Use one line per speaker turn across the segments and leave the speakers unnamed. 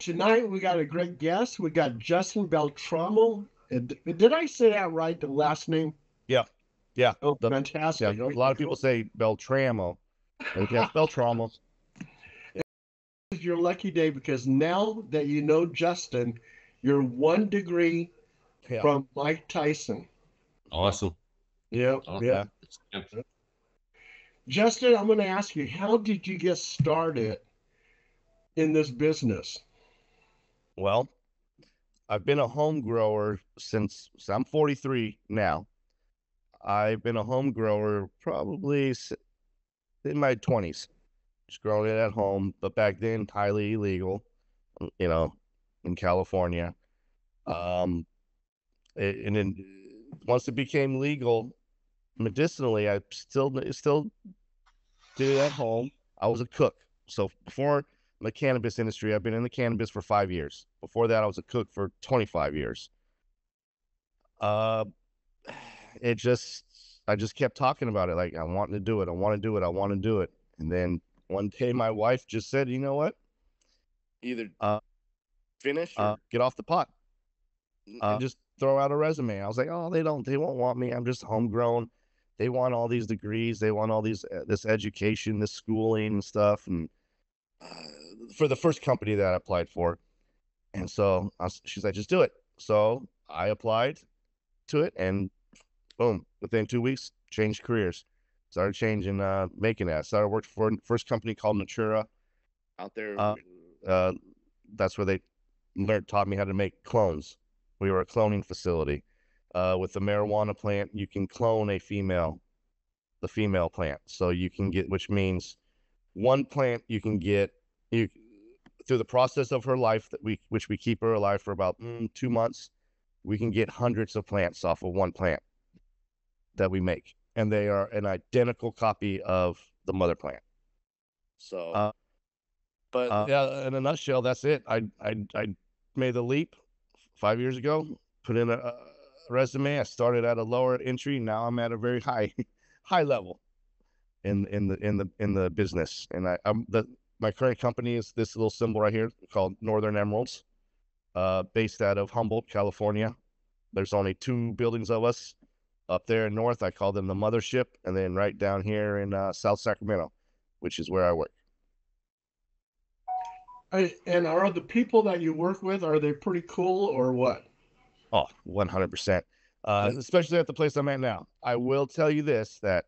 Tonight we got a great guest. We got Justin Beltramo. Did I say that right? The last name?
Yeah, yeah.
Oh,
The yeah,
fantastic.
a
Okay,
lot of people
cool.
say Beltramo. Yeah, it's Beltramo.
This is your lucky day because now that you know Justin, you're 1 degree
Yeah.
from Mike Tyson.
Awesome.
Yep, yep.
Yeah.
Awesome. Yeah.
Justin, I'm going to ask you, how did you get started in this business?
Well, I've been a home grower so I'm 43 now. I've been a home grower probably in my 20s, just growing it at home, but back then highly illegal, you know, in California. Um, and then once it became legal medicinally, I still did it at home. I was a cook. So before the cannabis industry, I've been in the cannabis for 5 years. Before that, I was a cook for 25 years. Uh, it just, I just kept talking about it. Like, I want to do it. I want to do it. I want to do it. And then one day my wife just said, you know what? Either finish or get off the pot and just throw out a resume. I was like, oh, they won't want me. I'm just homegrown. They want all these degrees. They want all this education, this schooling and stuff. And for the first company that I applied for. And so she's like, just do it. So I applied to it and boom, within 2 weeks, changed careers. Started changing, making that. Started working for first company called Natura out there. Uh, that's where they taught me how to make clones. We were a cloning facility. With the marijuana plant, you can clone the female plant. So you can get, which means one plant you can get, you through the process of her life which we keep her alive for about 2 months, we can get hundreds of plants off of one plant that we make, and they are an identical copy of the mother plant. So, but yeah, in a nutshell, that's it. I made the leap 5 years ago, put in a resume. I started at a lower entry. Now I'm at a very high high level in the business, and I'm the my current company is this little symbol right here called Northern Emeralds, based out of Humboldt, California. There's only two buildings of us up there in north. I call them the mothership, and then right down here in South Sacramento, which is where I work.
And are the people that you work with, are they pretty cool or what?
Oh, 100%. Especially at the place I'm at now. I will tell you this, that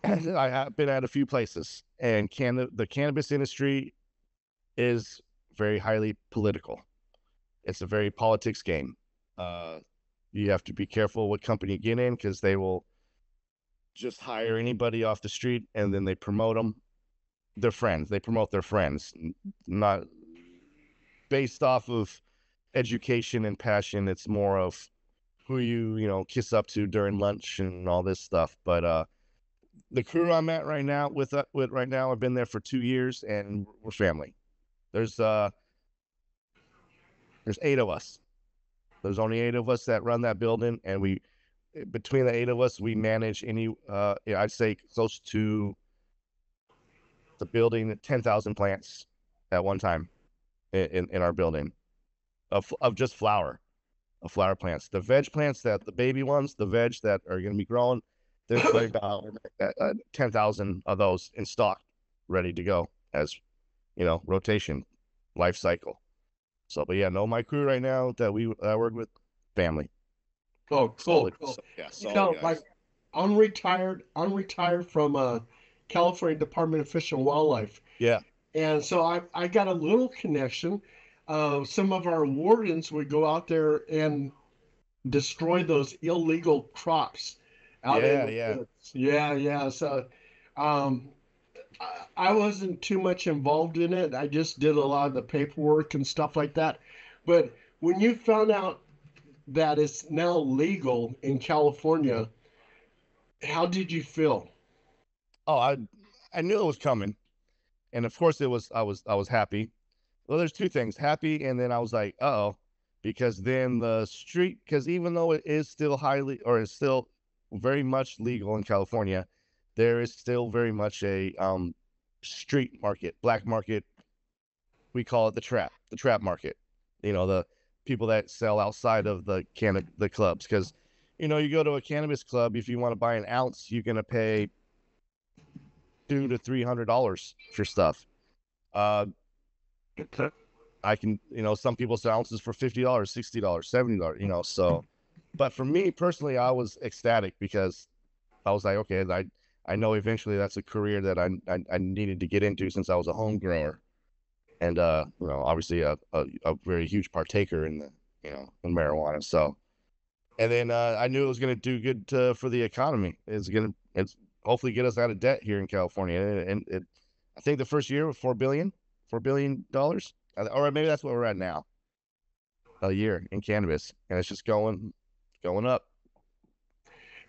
I have been at a few places, and the cannabis industry is very highly political. It's a very politics game. Uh, you have to be careful what company you get in because they will just hire anybody off the street and then they promote them. Their friends. They promote their friends, not based off of education and passion. It's more of who you kiss up to during lunch and all this stuff. But the crew I'm at right now with right now, I've been there for 2 years and we're family. There's uh there's 8 of us. There's only 8 of us that run that building, and we between the 8 of us we manage I'd say close to the building 10,000 plants at one time in our building of just of flower plants. The veg plants, that the baby ones, the veg that are going to be growing, there's probably about 10,000 of those in stock, ready to go as rotation, life cycle. So, but yeah, no, my crew right now that I work with, family,
Oh, cool,
solid,
cool.
yeah,
You
solid
know, like
guys.
I'm retired from California Department of Fish and Wildlife.
Yeah,
And so I got a little connection. Some of our wardens would go out there and destroy those illegal crops out in
yeah,
the
yeah.
woods. Yeah, yeah. So um, I wasn't too much involved in it. I just did a lot of the paperwork and stuff like that. But when you found out that it's now legal in California, how did you feel?
Oh, I knew it was coming, and of course it was. I was happy. Well, there's two things: happy, and then I was like, oh, because then because even though it is still highly, or is still very much legal in California, there is still very much a street market, black market we call it the trap market. You know, the people that sell outside of the clubs, because you go to a cannabis club, if you want to buy an ounce, you're gonna pay $200 to $300 for stuff. Uh, I can, some people sell ounces for $50, $60, $70, so. But for me personally, I was ecstatic because I was like, okay, I know eventually that's a career that I needed to get into since I was a home grower, and obviously a very huge partaker in the in marijuana. So, and then I knew it was going to do good for the economy. It's hopefully get us out of debt here in California, and I think the first year was $4 billion, or maybe that's what we're at now, a year in cannabis, and it's just going up.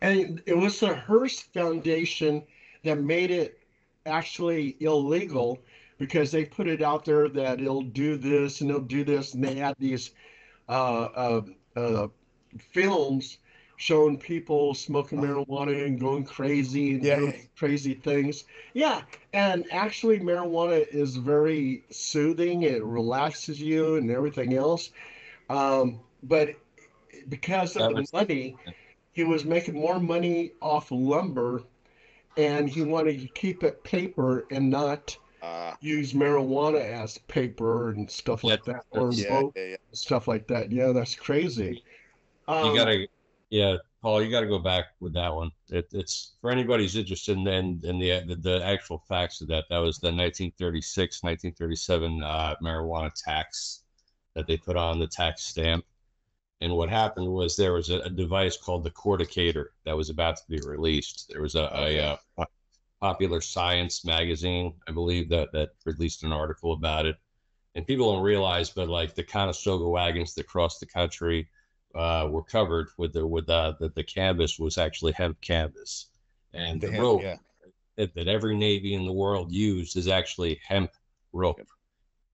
And it was the Hearst Foundation that made it actually illegal because they put it out there that it'll do this and it'll do this, and they had these uh, uh, uh, films showing people smoking marijuana and going crazy and
Yeah,
doing crazy things. Yeah, and actually, marijuana is very soothing. It relaxes you and everything else. But because of
That
the
was
money, he was making more money off lumber, and he wanted to keep it paper and not use marijuana as paper and stuff
yeah,
like that, or
that's
yeah,
rope
yeah, yeah.
stuff like that. Yeah, that's crazy.
you
Um,
gotta, yeah, Paul, you gotta go back with that one. It's for anybody who's interested in the actual facts of that. That was the 1936, 1937 marijuana tax that they put on the tax stamp. And what happened was there was a device called the corticator that was about to be released. There was
Okay.
a Popular Science magazine, I believe, that released an article about it. And people don't realize, but like the Conestoga wagons that crossed the country were covered with the canvas was actually hemp canvas, and
The
the
hemp,
rope
yeah.
that every navy in the world used is actually hemp rope.
Yep.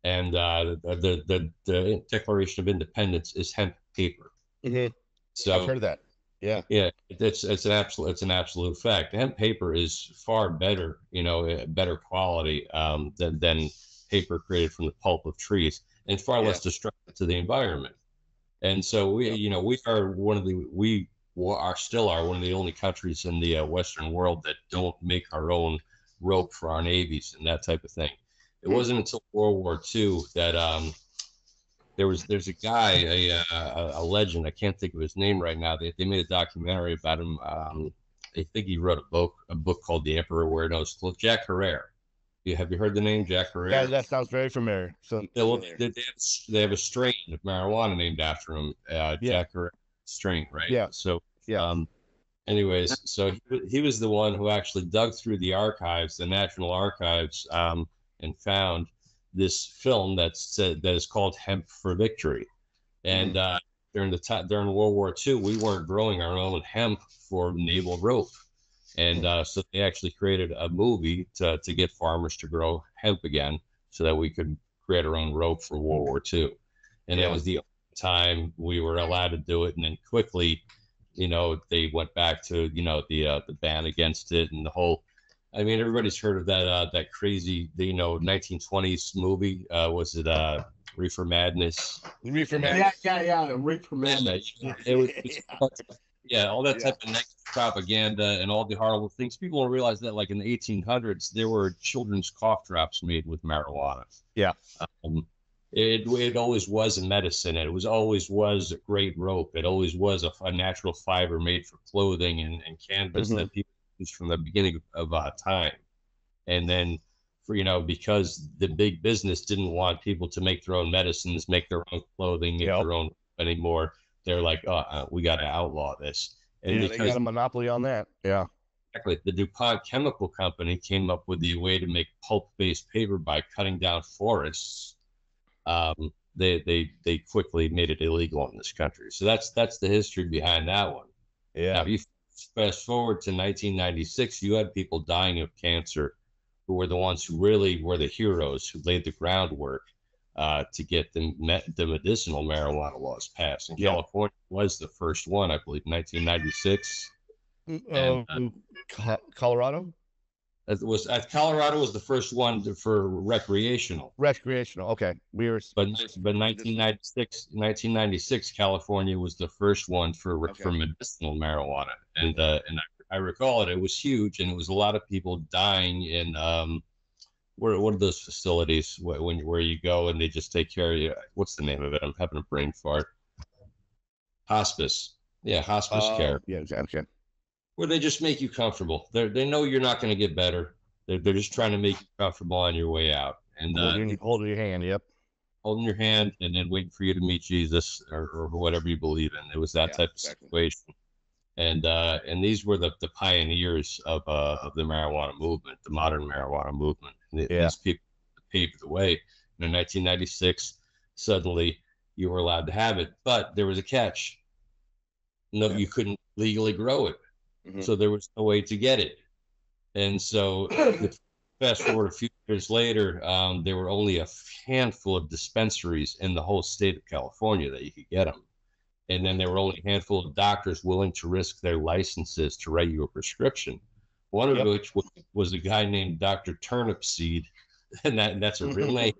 And the Declaration of Independence is hemp paper.
Hmm. I've
So
heard of that. Yeah.
yeah, it's an absolute fact. Hemp paper is far better, better quality than paper created from the pulp of trees, and far
Yeah.
less destructive to the environment. And so
Yep.
we are one of the only countries in the Western world that don't make our own rope for our navies and that type of thing. It
Hmm.
wasn't until World War II that there's a guy, a legend. I can't think of his name right now. They made a documentary about him. I think he wrote a book called The Emperor Wear No Clothes. Jack Herrera. Have you heard the name Jack
Yeah,
Herrera?
that sounds very familiar. So
Yeah, well,
familiar.
they have a strain of marijuana named after him,
Yeah.
Jack Herrera strain, right?
Yeah.
So,
Yeah.
anyways, so he was the one who actually dug through the archives, the National Archives, and found this film that is called Hemp for Victory. And during World War II, we weren't growing our own hemp for naval rope, and so they actually created a movie to get farmers to grow hemp again, so that we could create our own rope for World War II. And that
Yeah.
was the only time we were allowed to do it. And then quickly, they went back to the ban against it and the whole. I mean, everybody's heard of that crazy 1920s movie. Was it Reefer Madness?
Reefer
yeah,
Madness.
yeah, yeah. Reaper
Yeah,
Madness.
it was yeah, all that
Yeah.
type of negative propaganda and all the horrible things. People don't realize that, like in the 1800s, there were children's cough drops made with marijuana.
Yeah.
Um, it always was a medicine. It always was a great rope. It always was a natural fiber made for clothing and canvas
Hmm.
that people used from the beginning of time. And then, because the big business didn't want people to make their own medicines, make their own clothing, make
Yep.
their own anymore, they're like, we got to outlaw this. And
Yeah, they got
because
a monopoly on that. Yeah.
exactly, the DuPont Chemical Company came up with the way to make pulp-based paper by cutting down forests. They quickly made it illegal in this country. So that's the history behind that one. Now,
Yeah.
if you fast forward to 1996, you had people dying of cancer who were the ones who really were the heroes who laid the groundwork to get the medicinal marijuana laws passed. And
Yeah.
California was the first one, I believe, 1996. And
Colorado.
Colorado was the first one for recreational.
Recreational. Okay.
But 1996, California was the first one for medicinal marijuana, and I recall it was huge, and it was a lot of people dying in what are those facilities where you go and they just take care of you? What's the name of it? I'm having a brain fart. Hospice. Yeah, hospice care.
Yeah, okay.
Where they just make you comfortable. They know you're not going to get better. They're just trying to make you comfortable on your way out. And
holding your hand, yep.
Holding your hand and then waiting for you to meet Jesus or whatever you believe in. It was that type of situation. And these were the pioneers of the marijuana movement, the modern marijuana movement. And these people paved the way. And in 1996, suddenly you were allowed to have it, but there was a catch. No, you couldn't legally grow it. So there was no way to get it. And so fast forward a few years later, there were only a handful of dispensaries in the whole state of California that you could get them. And then there were only a handful of doctors willing to risk their licenses to write you a prescription. One of which was a guy named Dr. Turnipseed, and that's a real name.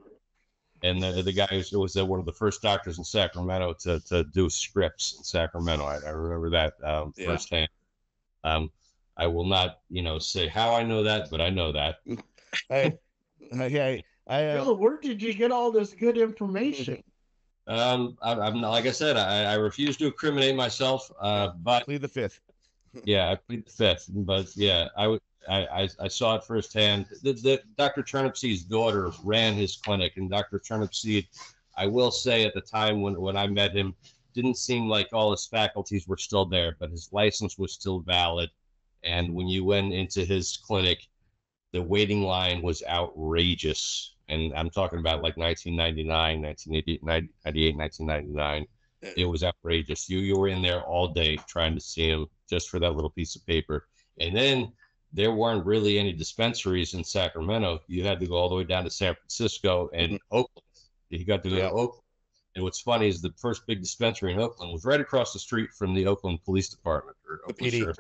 And the guy was one of the first doctors in Sacramento to do scripts in Sacramento. I remember that firsthand. I will not, say how I know that, but I know that.
Bill, where did you get all this good information?
I'm like I said, I refuse to incriminate myself. But
plead the fifth.
Yeah, I plead the fifth. But yeah, I saw it firsthand. The Dr. Turnipseed's daughter ran his clinic, and Dr. Turnipseed, I will say, at the time when I met him, didn't seem like all his faculties were still there, but his license was still valid. And when you went into his clinic, the waiting line was outrageous. And I'm talking about like 1999, 1998, 1999. It was outrageous. You were in there all day trying to see him just for that little piece of paper. And then there weren't really any dispensaries in Sacramento. You had to go all the way down to San Francisco and Oakland. You got to go to Oakland. And what's funny is the first big dispensary in Oakland was right across the street from the Oakland Police Department. Or the PD.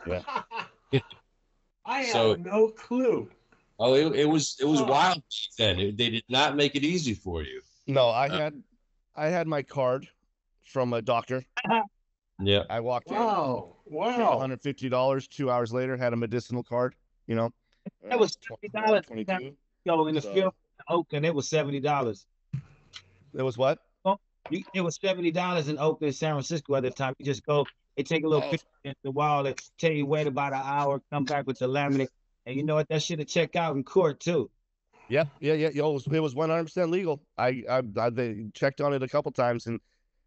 I have no clue.
Oh, it was wild then. They did not make it easy for you.
No, I had my card from a doctor.
Yeah,
I walked in.
Wow.
$150. 2 hours later, had a medicinal card.
That was $70. Yo, in the field in Oakland, it was $70.
It was what?
It was $70 in Oakland, San Francisco at the time. You just go. They take a little picture in the wall. They tell you wait about an hour, come back with the laminate. And you know what? That should have checked out in court too.
Yeah. Yo, it was 100% legal. They checked on it a couple times, and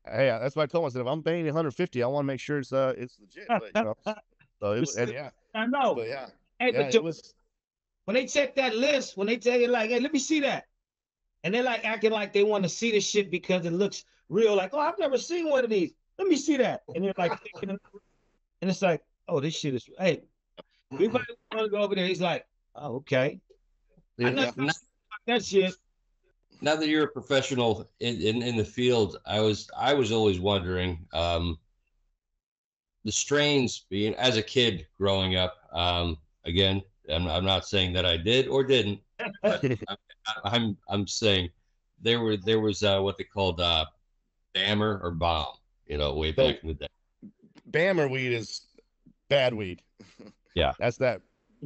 hey, that's what I told them. I said, if I'm paying $150, I want to make sure it's legit. But, so it was,
I know.
But yeah.
Hey, but it was when they check that list, when they tell you like, hey, let me see that, and they're like acting like they want to see the shit because it looks real. Like, oh, I've never seen one of these. Let me see that. And they're like, and it's like, oh, this shit is. Hey, we might want to go over there. He's like, oh, okay.
Yeah.
That shit.
Now that you're a professional in the field, I was always wondering the strains. Being as a kid growing up, again, I'm not saying that I did or didn't. I'm saying there was what they called Bammer or Bomb. Way back in the day.
Bammer weed is bad weed.
Yeah,
that's that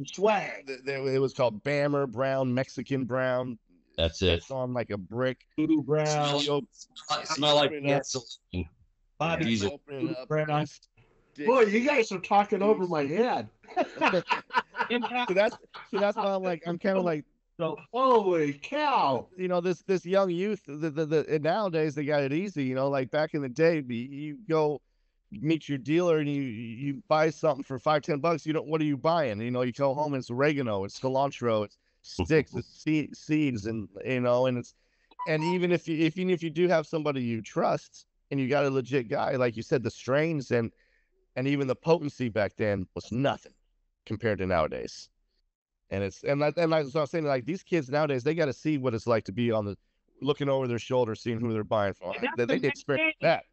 swag.
It was called Bammer Brown, Mexican Brown.
That's it.
It's on like a brick.
Voodoo Brown.
Smell like gasoline.
Bobby
Brown. Boy, you guys are talking over my head.
so that's why I'm kind of like.
So, holy cow!
This young youth. Nowadays they got it easy. Like back in the day, you go meet your dealer and you buy something for $5-10. What are you buying? You go home and it's oregano, it's cilantro, it's sticks, it's seeds, and even if you do have somebody you trust and you got a legit guy, like you said, the strains and even the potency back then was nothing compared to nowadays. And like I was saying, like these kids nowadays, they got to see what it's like to be looking over their shoulder, seeing who they're buying from. They experience that.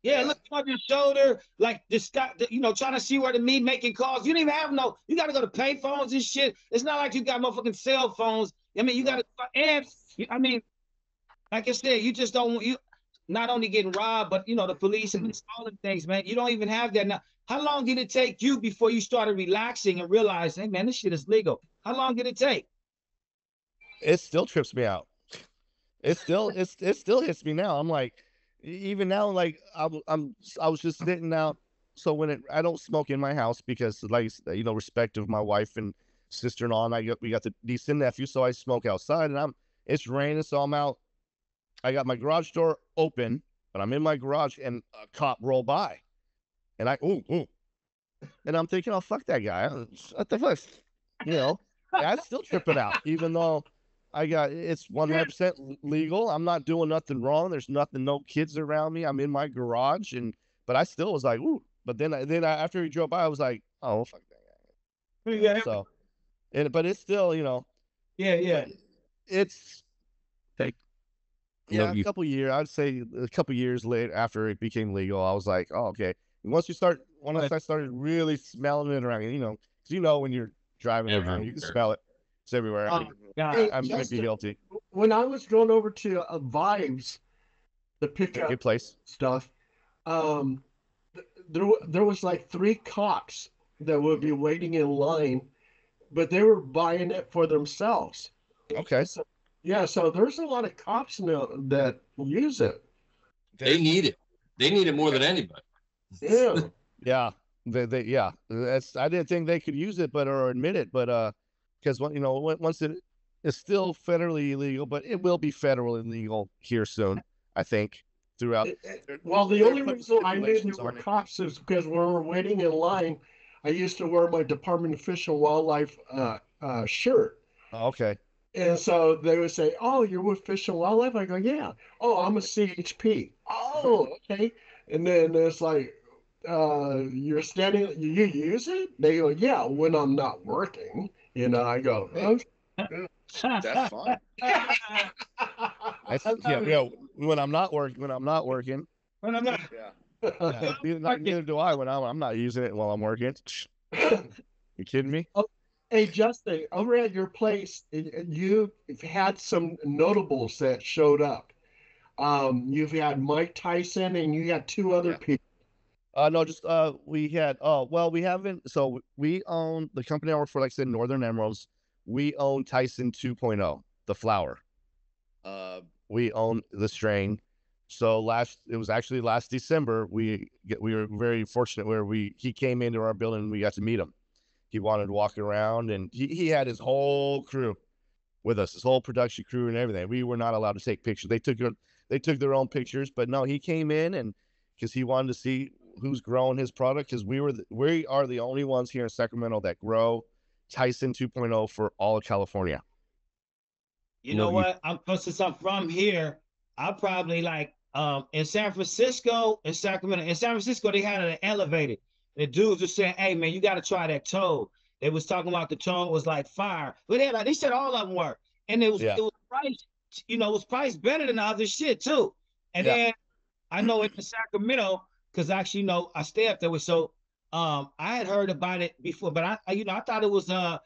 Yeah, look on your shoulder, like this guy, trying to see where the meat making calls. You don't even have no, you got to go to pay phones and shit. It's not like you got motherfucking cell phones. I mean, you got to, and I mean, like I said, you just don't, you not only getting robbed, but the police and all the things, man. You don't even have that now. How long did it take you before you started relaxing and realized, hey, man, this shit is legal? How long did it take?
It still trips me out. It still hits me now. I'm like, even now, like I was just sitting out. So I don't smoke in my house because, like, respect of my wife and sister-in-law, and we got the niece and nephew, so I smoke outside, and it's raining, so I'm out. I got my garage door open, but I'm in my garage, and a cop rolled by, and ooh, and I'm thinking, oh, fuck that guy. What the fuck? I'm still tripping out, even though it's 100% legal. I'm not doing nothing wrong. There's nothing, no kids around me. I'm in my garage, but I still was like, ooh. But then after he drove by, I was like, oh, fuck that guy.
Yeah.
So, but it's still,
Yeah.
It's
Take
a couple years. I'd say a couple years later, after it became legal, I was like, oh, okay. And once I started really smelling it around, because when you're driving around, you can smell it. It's everywhere. I'm gonna be guilty.
When I was going over to Vibes, the pickup
good place
stuff, there was like 3 cops that would be waiting in line, but they were buying it for themselves.
Okay.
So, yeah, so there's a lot of cops now that use it.
They need it. They need it more than anybody.
Yeah.
Yeah. Yeah. I didn't think they could use it, or admit it, but because once it is still federally illegal, but it will be federally illegal here soon, I think. Throughout.
Well, the only reason I knew there were cops is because when we were waiting in line, I used to wear my Department of Fish and Wildlife shirt.
Oh, okay.
And so they would say, "Oh, you're with Fish and Wildlife?" I go, "Yeah." "Oh, I'm a CHP." "Oh, okay." And then it's like, "You're standing. You use it?" They go, "Yeah, when I'm not working." I go, "Oh."
That's fine. When I'm not working.
When I'm not.
Yeah. Neither do I when I'm not using it while I'm working. You kidding me?
Oh, hey, Justin, over at your place, you've had some notables that showed up. You've had Mike Tyson and you had 2 other people.
No, just we had we haven't. So we own the company I work for, like I said, Northern Emeralds. We own Tyson 2.0, the flower. We own the strain. So it was actually last December. We were very fortunate where he came into our building and we got to meet him. He wanted to walk around, and he had his whole crew with us, his whole production crew and everything. We were not allowed to take pictures. They took their own pictures, but no, he came in and because he wanted to see who's growing his product, because we are the only ones here in Sacramento that grow Tyson 2.0 for all of California.
You know what? Since I'm from here, I probably like in San Francisco, in Sacramento, in San Francisco, they had an elevated. The dudes were saying, "Hey man, you got to try that toad." They was talking about the toad was like fire, but they said all of them were, and it was priced, it was priced better than the other shit too. And then I know in Sacramento, because actually, I stay up there with I had heard about it before, but I thought it was the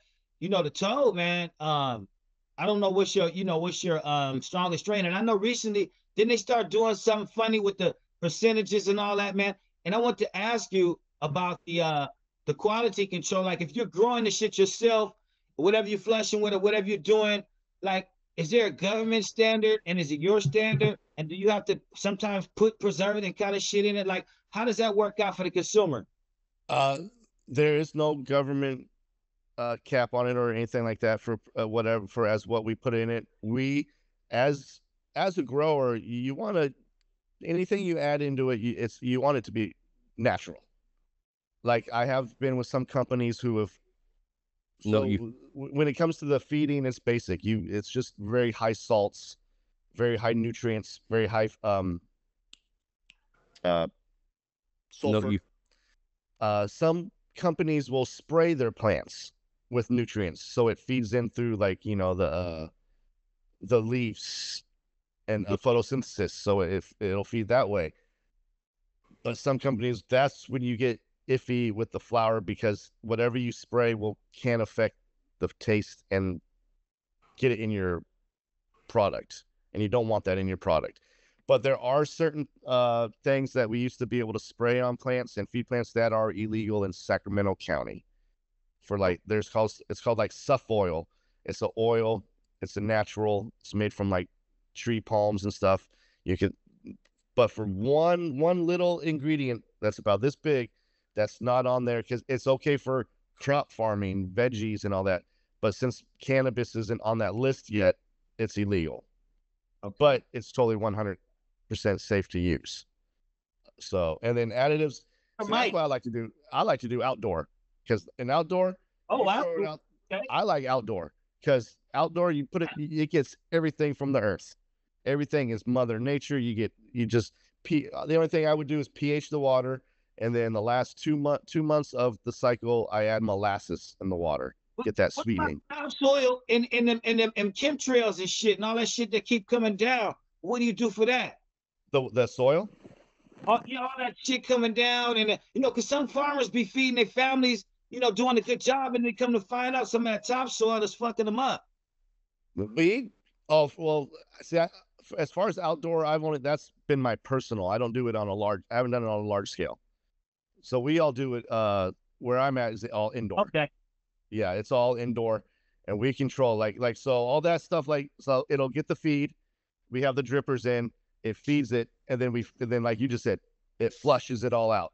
toad, man. I don't know what's your strongest strain. And I know recently, didn't they start doing something funny with the percentages and all that, man? And I want to ask you about the quality control. Like if you're growing the shit yourself, whatever you're flushing with or whatever you're doing, like, is there a government standard and is it your standard? And do you have to sometimes put preservative and kind of shit in it? Like, how does that work out for the consumer?
There is no government cap on it or anything like that for whatever for as what we put in it. We as a grower, you want to anything you add into it, you want it to be natural. Like I have been with some companies who have when it comes to the feeding, it's basic. It's just very high salts, very high nutrients, very high sulfur. Some companies will spray their plants with nutrients so it feeds in through like the leaves and photosynthesis, so it'll feed that way. But some companies, that's when you get iffy with the flower, because whatever you spray can affect the taste and get it in your product, and you don't want that in your product. But there are certain things that we used to be able to spray on plants and feed plants that are illegal in Sacramento County. For like, it's called like suff oil. It's an oil. It's a natural. It's made from like tree palms and stuff. You could, but for one little ingredient that's about this big, that's not on there, because it's okay for crop farming, veggies, and all that. But since cannabis isn't on that list yet, it's illegal.
Okay.
But it's totally 100% safe to use. So, and then additives. So that's what I like to do. I like to do outdoor, because in outdoor, I like outdoor, because outdoor, you put it, it gets everything from the earth. Everything is Mother Nature. The only thing I would do is pH the water, and then the last 2 months of the cycle, I add molasses in the water. Get that sweetening.
Topsoil and chemtrails and shit and all that shit that keep coming down. What do you do for that?
The soil?
All that shit coming down, and because some farmers be feeding their families, doing a good job, and they come to find out some of that topsoil is fucking them up.
See, as far as outdoor, that's been my personal. I don't do it I haven't done it on a large scale. So we all do it, where I'm at is all indoor.
Okay.
Yeah, it's all indoor, and we control so all that stuff, so it'll get the feed. We have the drippers in, it feeds it, and then like you just said, it flushes it all out.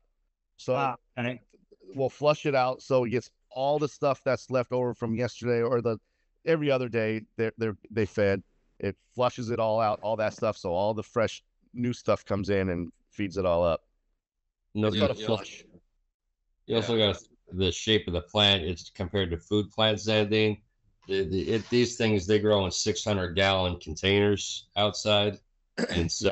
So we'll flush it out, so it gets all the stuff that's left over from yesterday or every other day they fed. It flushes it all out, all that stuff, so all the fresh new stuff comes in and feeds it all up. It's got a flush.
You also got the shape of the plant. It's compared to food plants, Zadine. These things, they grow in 600-gallon containers outside, and so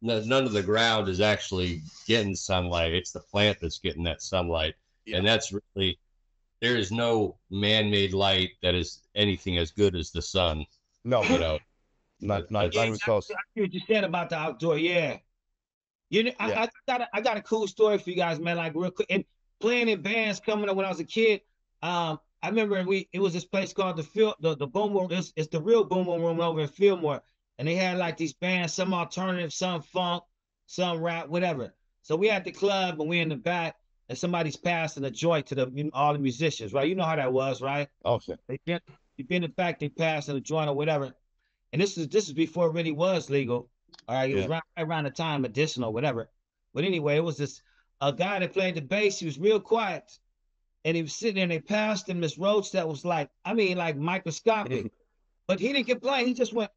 none of the ground is actually getting sunlight. It's the plant that's getting that sunlight, and that's really, there is no man-made light that is anything as good as the sun.
No, not even close.
I hear what you said about the outdoor. Yeah. I got a cool story for you guys, man. Like real quick, and playing in bands coming up when I was a kid. I remember it was this place called the Boom Room. It's the real Boom Room over in Fillmore, and they had like these bands, some alternative, some funk, some rap, whatever. So we at the club and we in the back, and somebody's passing a joint to all the musicians, right? You know how that was, right?
Okay.
They been in the back, they passing a joint or whatever, and this is before it really was legal. All right, it was right around the time medicinal, whatever. But anyway, it was a guy that played the bass. He was real quiet, and he was sitting there, and they passed him this roach that was like microscopic. But he didn't complain. He just went,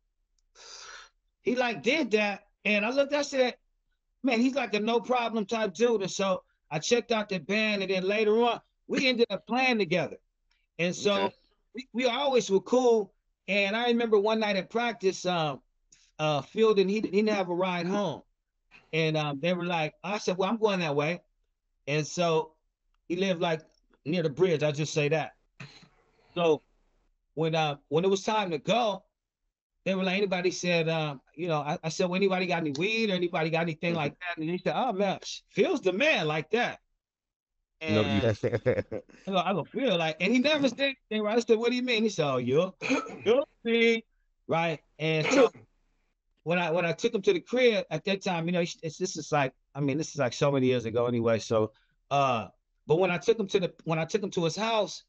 he did that. And I said, man, he's like a no problem type dude. And so I checked out the band, and then later on, we ended up playing together. And so we always were cool. And I remember one night at practice, Field, he didn't have a ride home. And they were like, I said, well, I'm going that way. And so he lived like near the bridge. I'll just say that. So when it was time to go, they were like, anybody said, I said, well, anybody got any weed or anybody got anything like that? And he said, oh, man, Phil's the man like that. And I go, Phil, like, and he never said anything, right? I said, what do you mean? He said, oh, you'll see, right? And so when I took him to the crib at that time, this is like so many years ago anyway. So, but when I took him to his house,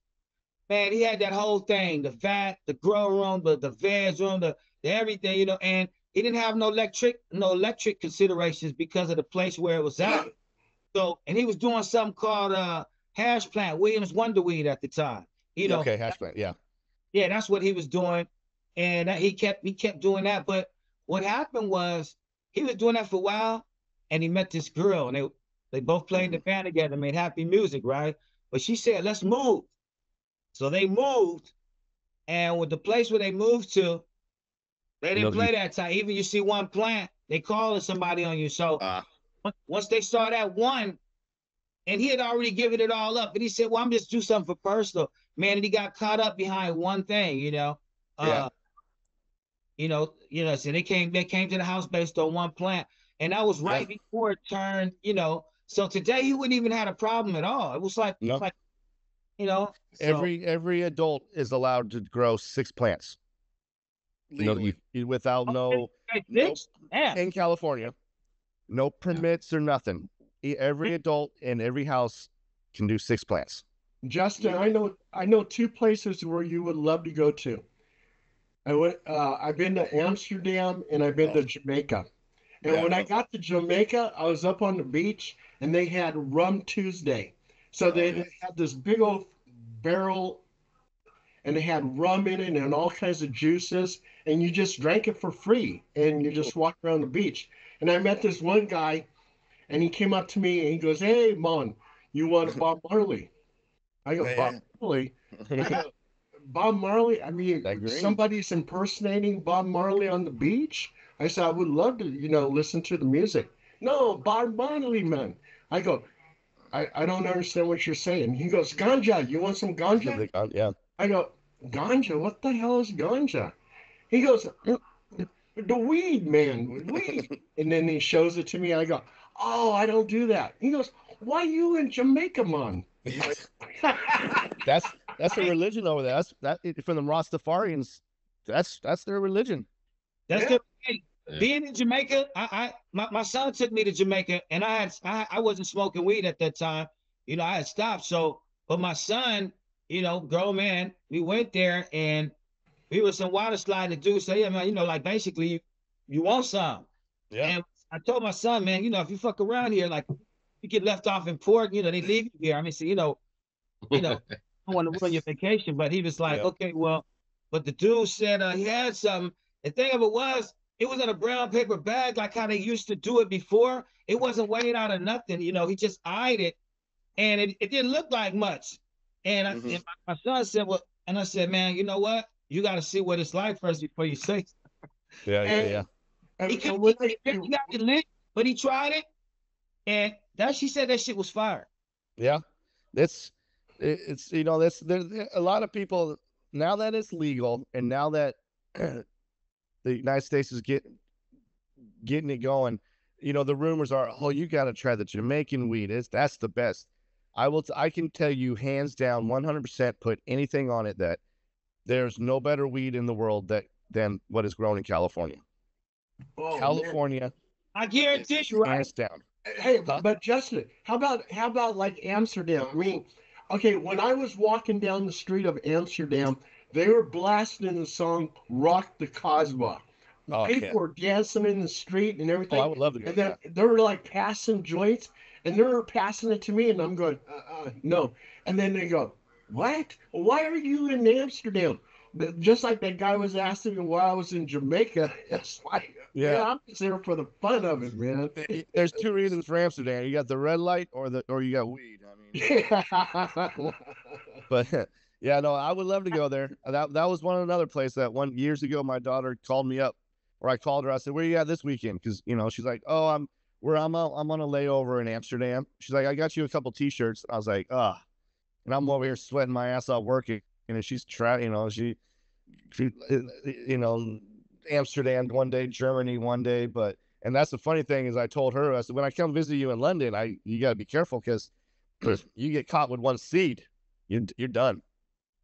man, he had that whole thing, the vat, the grow room, the veg room, the everything, and he didn't have no electric considerations because of the place where it was at. So, and he was doing something called hash plant, Williams Wonderweed at the time.
Okay, hash plant, yeah.
Yeah, that's what he was doing, and he kept doing that. But what happened was he was doing that for a while, and he met this girl, and they both played the band together, made happy music, right? But she said, let's move. So they moved, and with the place where they moved to, they didn't play that time. Even you see one plant, they calling somebody on you. So once they saw that one, and he had already given it all up, and he said, well, I'm just do something for personal. Man, and he got caught up behind one thing, so they came to the house based on one plant. And that was right before it turned, So today he wouldn't even had a problem at all. It was
No.
like you know. So,
Every adult is allowed to grow 6 plants legally, without no
Yeah.
in California, no permits or nothing. Every adult in every house can do 6 plants.
Justin, I know two places where you would love to go to. I've been to Amsterdam and I've been to Jamaica. And when I got to Jamaica, I was up on the beach and they had Rum Tuesday. So they had this big old barrel and they had rum in it and all kinds of juices, and you just drank it for free and you just walked around the beach. And I met this one guy and he came up to me and he goes, "Hey, Mon, you want Bob Marley?" I go, "Bob Marley?" I go, "Bob Marley? I mean, somebody's impersonating Bob Marley on the beach?" I said, "I would love to, listen to the music." "No, Bob Marley, man." I go, I don't understand what you're saying. He goes, "Ganja, you want some ganja?"
Yeah.
I go, "Ganja? What the hell is ganja?" He goes, "The weed, man, weed." And then he shows it to me. I go, "Oh, I don't do that." He goes, "Why you in Jamaica, man?"
That's a religion over there. From the Rastafarians. That's their religion.
That's the being in Jamaica. My son took me to Jamaica, and I wasn't smoking weed at that time. I had stopped. So, but my son, grown man, we went there and we was some water slide to do. So yeah, man, like basically you want some.
Yeah.
And I told my son, man, if you fuck around here, like you get left off in port, they leave you here. I mean, so I don't want to ruin your vacation. But he was like, okay, well, but the dude said he had some. The thing of it was in a brown paper bag, like how they used to do it before. It wasn't weighed out of nothing. He just eyed it, and it didn't look like much. And, and my son said, well, and I said, man, you know what? You got to see what it's like first before you say.
Yeah.
He got it lit, but he tried it, and she said that shit was fire.
Yeah, it's that's there's a lot of people now that it's legal, and now that the United States is getting it going. The rumors are, oh, you got to try the Jamaican weed. That's the best. I can tell you hands down, 100%. Put anything on it that there's no better weed in the world than what is grown in California.
Oh,
California,
man.
I guarantee you, right?
Hands down.
Hey, but Justin, how about like Amsterdam? I mean, okay, when I was walking down the street of Amsterdam, they were blasting the song "Rock the Cosmo." People were dancing in the street and everything.
Oh, I would love to go.
And then they were like passing joints, and they were passing it to me, and I'm going, no. And then they go, "What? Why are you in Amsterdam?" Just like that guy was asking me why I was in Jamaica. It's like, yeah, I'm just there for the fun of it, man.
There's two reasons for Amsterdam. You got the red light or you got weed. I mean, but yeah, no, I would love to go there. That was another place that years ago my daughter called me up, or I called her. I said, "Where you at this weekend?" Because she's like, "Oh, I'm on a layover in Amsterdam." She's like, "I got you a couple T-shirts." I was like, and I'm over here sweating my ass off working. She's she Amsterdam one day, Germany one day, and that's the funny thing is I told her, I said, when I come visit you in London, you got to be careful because you get caught with one seed, you're done.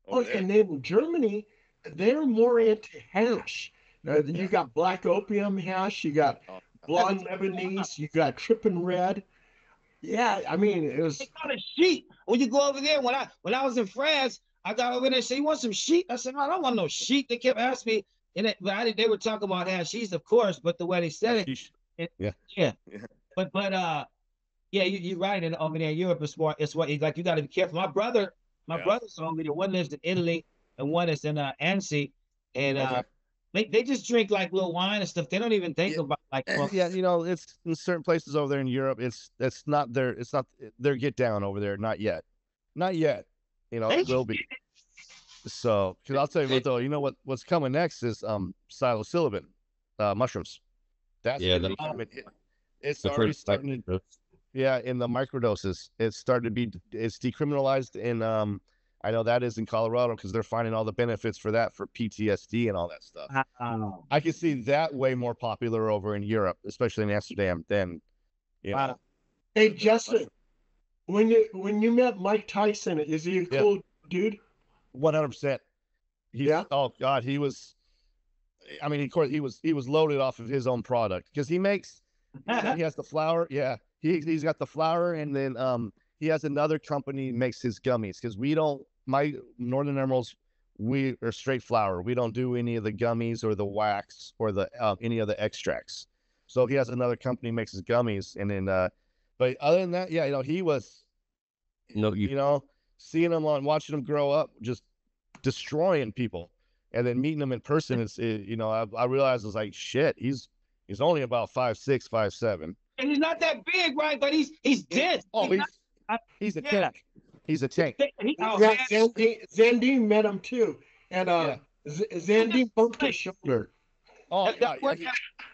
Oh, and then in Germany, they're more into hash. You got black opium hash, you got blonde Lebanese, you got tripping red. Yeah, I mean, it was.
They call it sheet. When you go over there, when I was in France, I got over there and said, "You want some sheet?" I said, "No, I don't want no sheet." They kept asking me, they were talking about hashish, of course, but the way they said it, yeah. But yeah, you're right. And over there in Europe, it's what like you got to be careful. My brother's over there. One lives in Italy and one is in Annecy, and they just drink like little wine and stuff. They don't even think about like. Well,
yeah, it's in certain places over there in Europe. It's not their get down over there. Not yet. It will be. So, because I'll tell you what though, what's coming next is psilocybin, mushrooms. That's it's already starting to, in the microdoses. It's decriminalized in I know that is in Colorado because they're finding all the benefits for that for PTSD and all that stuff. I can see that way more popular over in Europe, especially in Amsterdam than
Hey, Justin, when you met Mike Tyson, is he a
Yeah.
cool dude?
100%. He's
Yeah.
oh god, he was. I mean, of course, he was loaded off of his own product because he has the flour. Yeah, he's got the flour, and then he has another company makes his gummies because we don't. My Northern Emeralds, we are straight flour. We don't do any of the gummies or the wax or the any of the extracts. So he has another company makes his gummies, and then but other than that, yeah, he was,
No,
seeing him on watching him grow up, just destroying people, and then meeting him in person I realized, I was like, shit, he's only about 5'6", 5'7".
And he's not that big, right? But he's dense.
Oh,
He's not,
he's a
yeah.
tank. He's a tank.
Oh,
Yeah,
man.
Zandine met him too, and
Yeah.
Zandine bumped his shoulder.
Oh
That-
yeah,
that worked
yeah.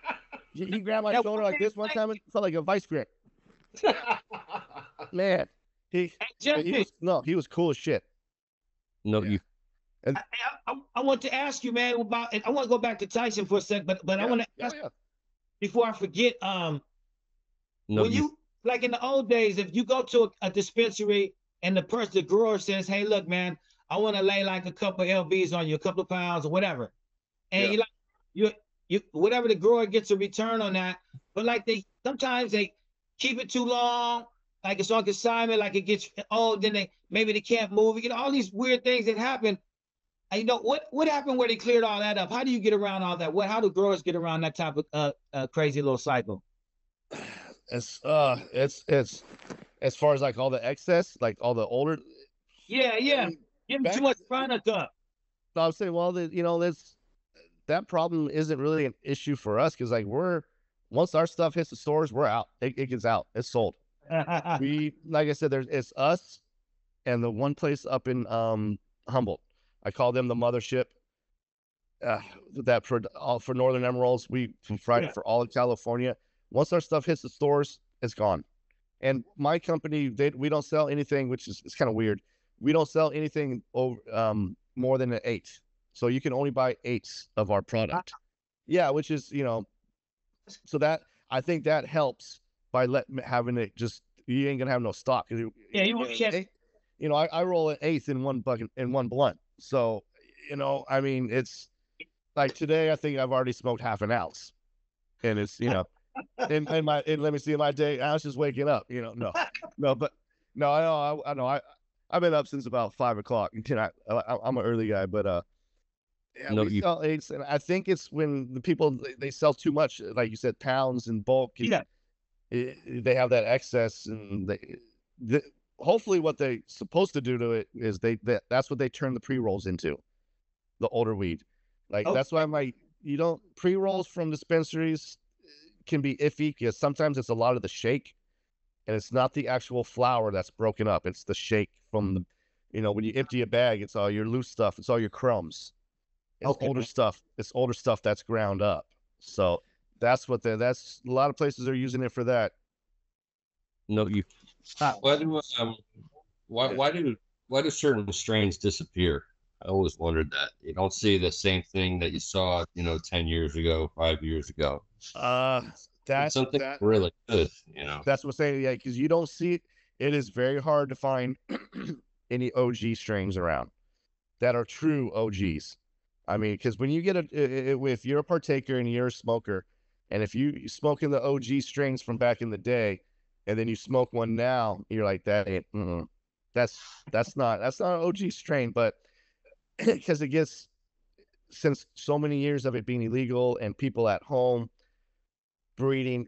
out.
He grabbed my
That
shoulder
worked
like this
out.
one time. It felt like a vice grip. Man, he
Justin,
he was cool as shit.
no,
Yeah. And
I want to ask you, man, about. And I want to go back to Tyson for a sec, but I want to ask
yeah.
before I forget.
no,
When you like in the old days, if you go to a dispensary and the grower says, "Hey, look, man, I want to lay like a couple of lbs on you, a couple of pounds or whatever," and
Yeah.
you like you whatever the grower gets a return on that, but like they sometimes they keep it too long, like it's on consignment, like it gets old, then they can't move it, all these weird things that happen. And what happened where they cleared all that up? How do you get around all that? How do growers get around that type of crazy little cycle?
It's as far as like all the excess, like all the older.
Yeah. Give them too much product up.
So I was saying, well, that problem isn't really an issue for us because like once our stuff hits the stores, we're out. It gets out. It's sold. We, like I said, it's us and the one place up in Humboldt. I call them the mothership. That for Northern Emeralds, we for all of California. Once our stuff hits the stores, it's gone. And my company, we don't sell anything, which is it's kind of weird. We don't sell anything over more than an 8. So you can only buy 8s of our product. Yeah, which is so that I think that helps by having it just you ain't gonna have no stock.
Yeah, you can't.
I roll an 1/8 in one bucket in one blunt. So I mean, it's like today I think I've already smoked half an ounce, and it's in let me see, in my day I was just waking up. But no, I know I've been up since about 5 o'clock. I'm an early guy, but yeah,
No,
we sell 8s, and I think it's when the people they sell too much, like you said, pounds in bulk.
Yeah.
They have that excess, and hopefully what they're supposed to do to it is that's what they turn the pre-rolls into, the older weed. Like that's why pre-rolls from dispensaries can be iffy because sometimes it's a lot of the shake, and it's not the actual flour that's broken up. It's the shake from the, when you empty a bag, it's all your loose stuff. It's all your crumbs. It's older stuff. It's older stuff that's ground up. So that's that's a lot of places are using it for that.
no, why do certain strains disappear? I always wondered that. You don't see the same thing that you saw, 10 years ago, 5 years ago.
That's
something really good,
That's what I'm saying. Yeah, because you don't see it. It is very hard to find any OG strains around that are true OGs. I mean, because when you get if you're a partaker and you're a smoker, and if you smoking the OG strains from back in the day, and then you smoke one now, you're like that ain't. That's not an OG strain, but because it gets, since so many years of it being illegal and people at home breeding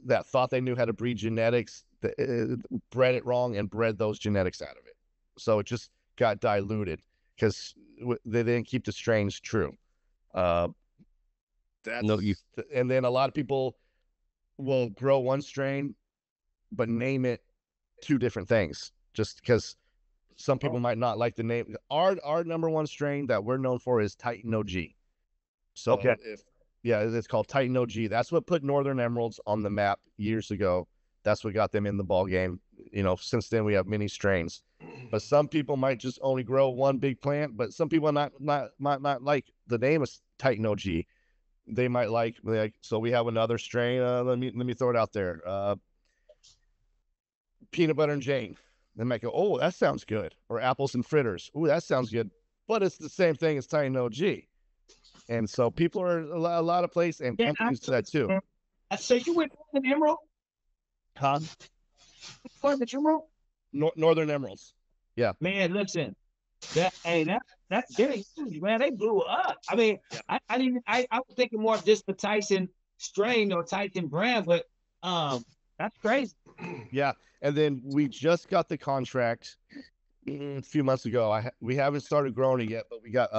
that thought they knew how to breed genetics, bred it wrong and bred those genetics out of it. So it just got diluted because they didn't keep the strains true. And then a lot of people will grow one strain, but name it 2 different things just because some people might not like the name. Our number 1 strain that we're known for is Titan OG. So it's called Titan OG. That's what put Northern Emeralds on the map years ago. That's what got them in the ball game. Since then we have many strains, but some people might just only grow one big plant. But some people might not like the name of Titan OG. They might like. So we have another strain. Let me throw it out there. peanut butter and Jane. They might go, oh, that sounds good. Or apples and fritters. Ooh, that sounds good. But it's the same thing as Titan OG. And so people are a lot of places and
Yeah,
companies to that too.
So you went Northern Emerald?
Huh?
Northern Emerald?
Northern Emeralds. Yeah.
Man, listen. That's very huge, man. They blew up. I mean, I was thinking more of just the Tyson strain or Tyson brand, but that's crazy.
Yeah. And then we just got the contract a few months ago. We haven't started growing it yet, but we got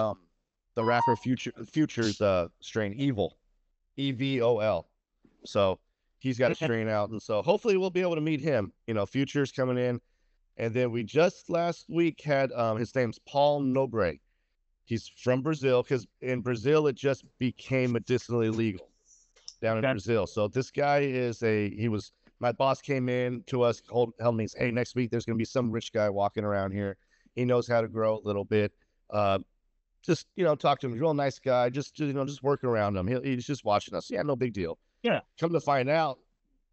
the Rapper Futures strain Evil, EVOL. So he's got a strain out, and so hopefully we'll be able to meet him. You know, Futures coming in, and then we just last week had his name's Paul Nobre. He's from Brazil because in Brazil it just became medicinally legal down in Brazil. So this guy is my boss came in to us, held me, hey, next week there's going to be some rich guy walking around here. He knows how to grow a little bit. Just, talk to him. He's a real nice guy. Just work around him. He's just watching us. Yeah, no big deal.
Yeah.
Come to find out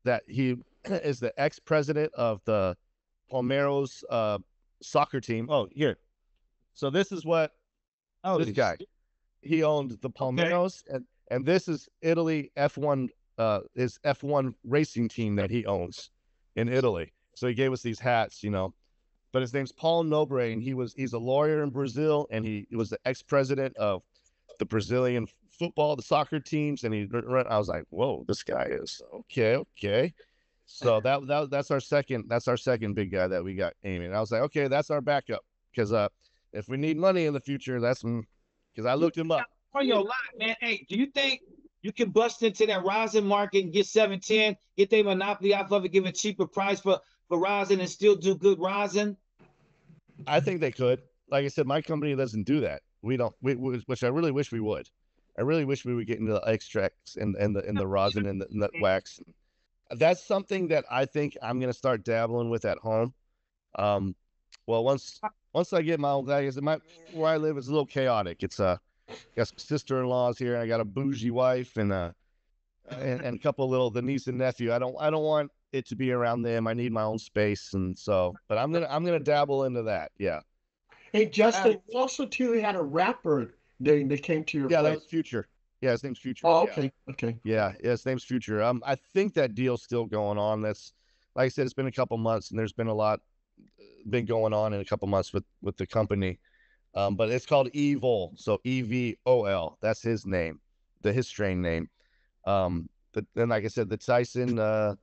that he is the ex-president of the Palmeiras soccer team. Oh, here. So this is what this guy, he owned the Palmeiras, and this is Italy F1, his F1 racing team that he owns in Italy. So he gave us these hats, but his name's Paul Nobre, and he's a lawyer in Brazil, and he was the ex-president of the Brazilian football, the soccer teams, and I was like, whoa, this guy is okay. So that's our second big guy that we got aiming. And I was like, okay, that's our backup, because if we need money in the future, that's because I looked him up.
On your lot, man. Hey, do you think you can bust into that rosin market and get 710, get their monopoly off of it, give a cheaper price for rosin and still do good rosin?
I think they could. Like I said, my company doesn't do that. We don't, which I really wish we would. I really wish we would get into the extracts and the rosin and the wax. That's something that I think I'm gonna start dabbling with at home. Well, once I get my own guys, where I live is a little chaotic. It's got some sister-in-laws here. I got a bougie wife and a couple the niece and nephew. I don't want it to be around them. I need my own space, and so. But I'm gonna dabble into that. Yeah.
Hey, Justin, also too had a rapper that came to your place.
That was Future. Yeah, his name's Future.
Oh, okay, okay.
Yeah, his name's Future. I think that deal's still going on. That's, like I said, it's been a couple months, and there's been a lot been going on in a couple months with the company. But it's called Evil, so EVOL. That's his name, his strain name. Then, like I said, the Tyson. The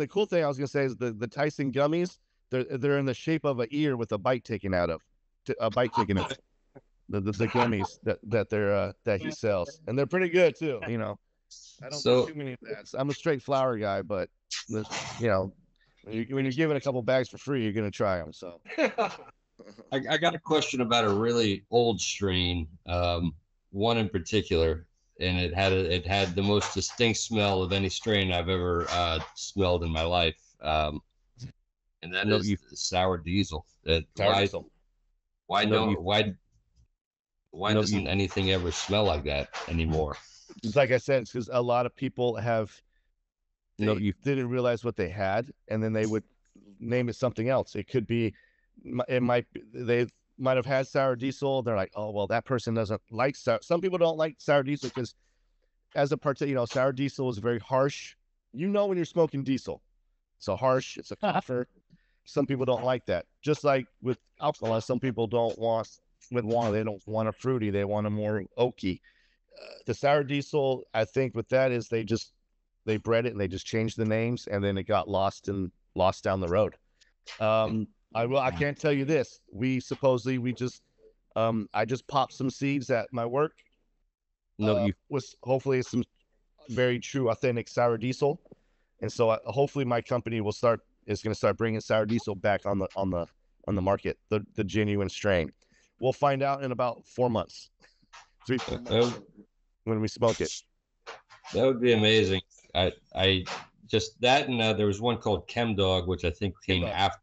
cool thing I was gonna say is the Tyson gummies. They're in the shape of an ear with a bite taken out. The gummies that he sells, and they're pretty good too. I don't do too many of that. I'm a straight flower guy, but when you're given a couple bags for free, you're gonna try them. So.
I got a question about a really old strain, one in particular, and it had the most distinct smell of any strain I've ever smelled in my life, and that is sour diesel. Why doesn't anything ever smell like that anymore?
Like I said, it's because a lot of people didn't realize what they had, and then they would name it something else. They might have had sour diesel. They're like, oh, well, that person doesn't like sour. Some people don't like sour diesel because as a part, sour diesel is very harsh. When you're smoking diesel, it's a harsh, it's a copper. Some people don't like that. Just like with alcohol, some people don't want with wine. They don't want a fruity. They want a more oaky. The sour diesel, I think with that is they bred it and they just changed the names, and then it got lost down the road. I can't tell you this. I just popped some seeds at my work. Hopefully it's some very true, authentic sour diesel, and so hopefully my company is going to start bringing sour diesel back on the market, the genuine strain. We'll find out in about 4 months, 3 months, when we smoke it.
That would be amazing. I just that, and there was one called Chem Dog, which I think came after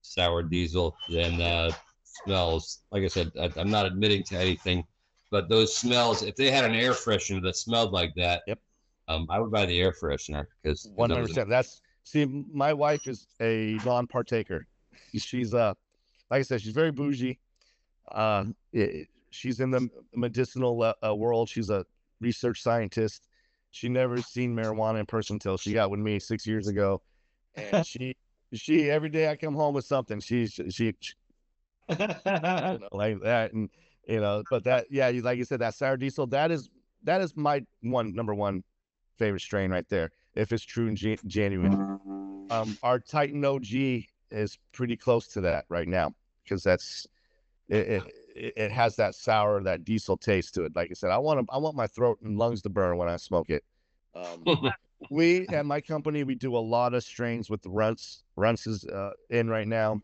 sour diesel, and smells, like I said, I'm not admitting to anything, but those smells, if they had an air freshener that smelled like that, I would buy the air freshener because
100%. See, my wife is a non-partaker. She's like I said, she's very bougie. She's in the medicinal world. She's a research scientist. She never seen marijuana in person until she got with me 6 years ago, and she every day I come home with something. She like that, and but that yeah, like you said, that sour diesel, that is my number one favorite strain right there. If it's true and genuine, our Titan OG is pretty close to that right now because it has that sour, that diesel taste to it. Like I said, I want my throat and lungs to burn when I smoke it. We at my company we do a lot of strains with the runts. Runts is in right now.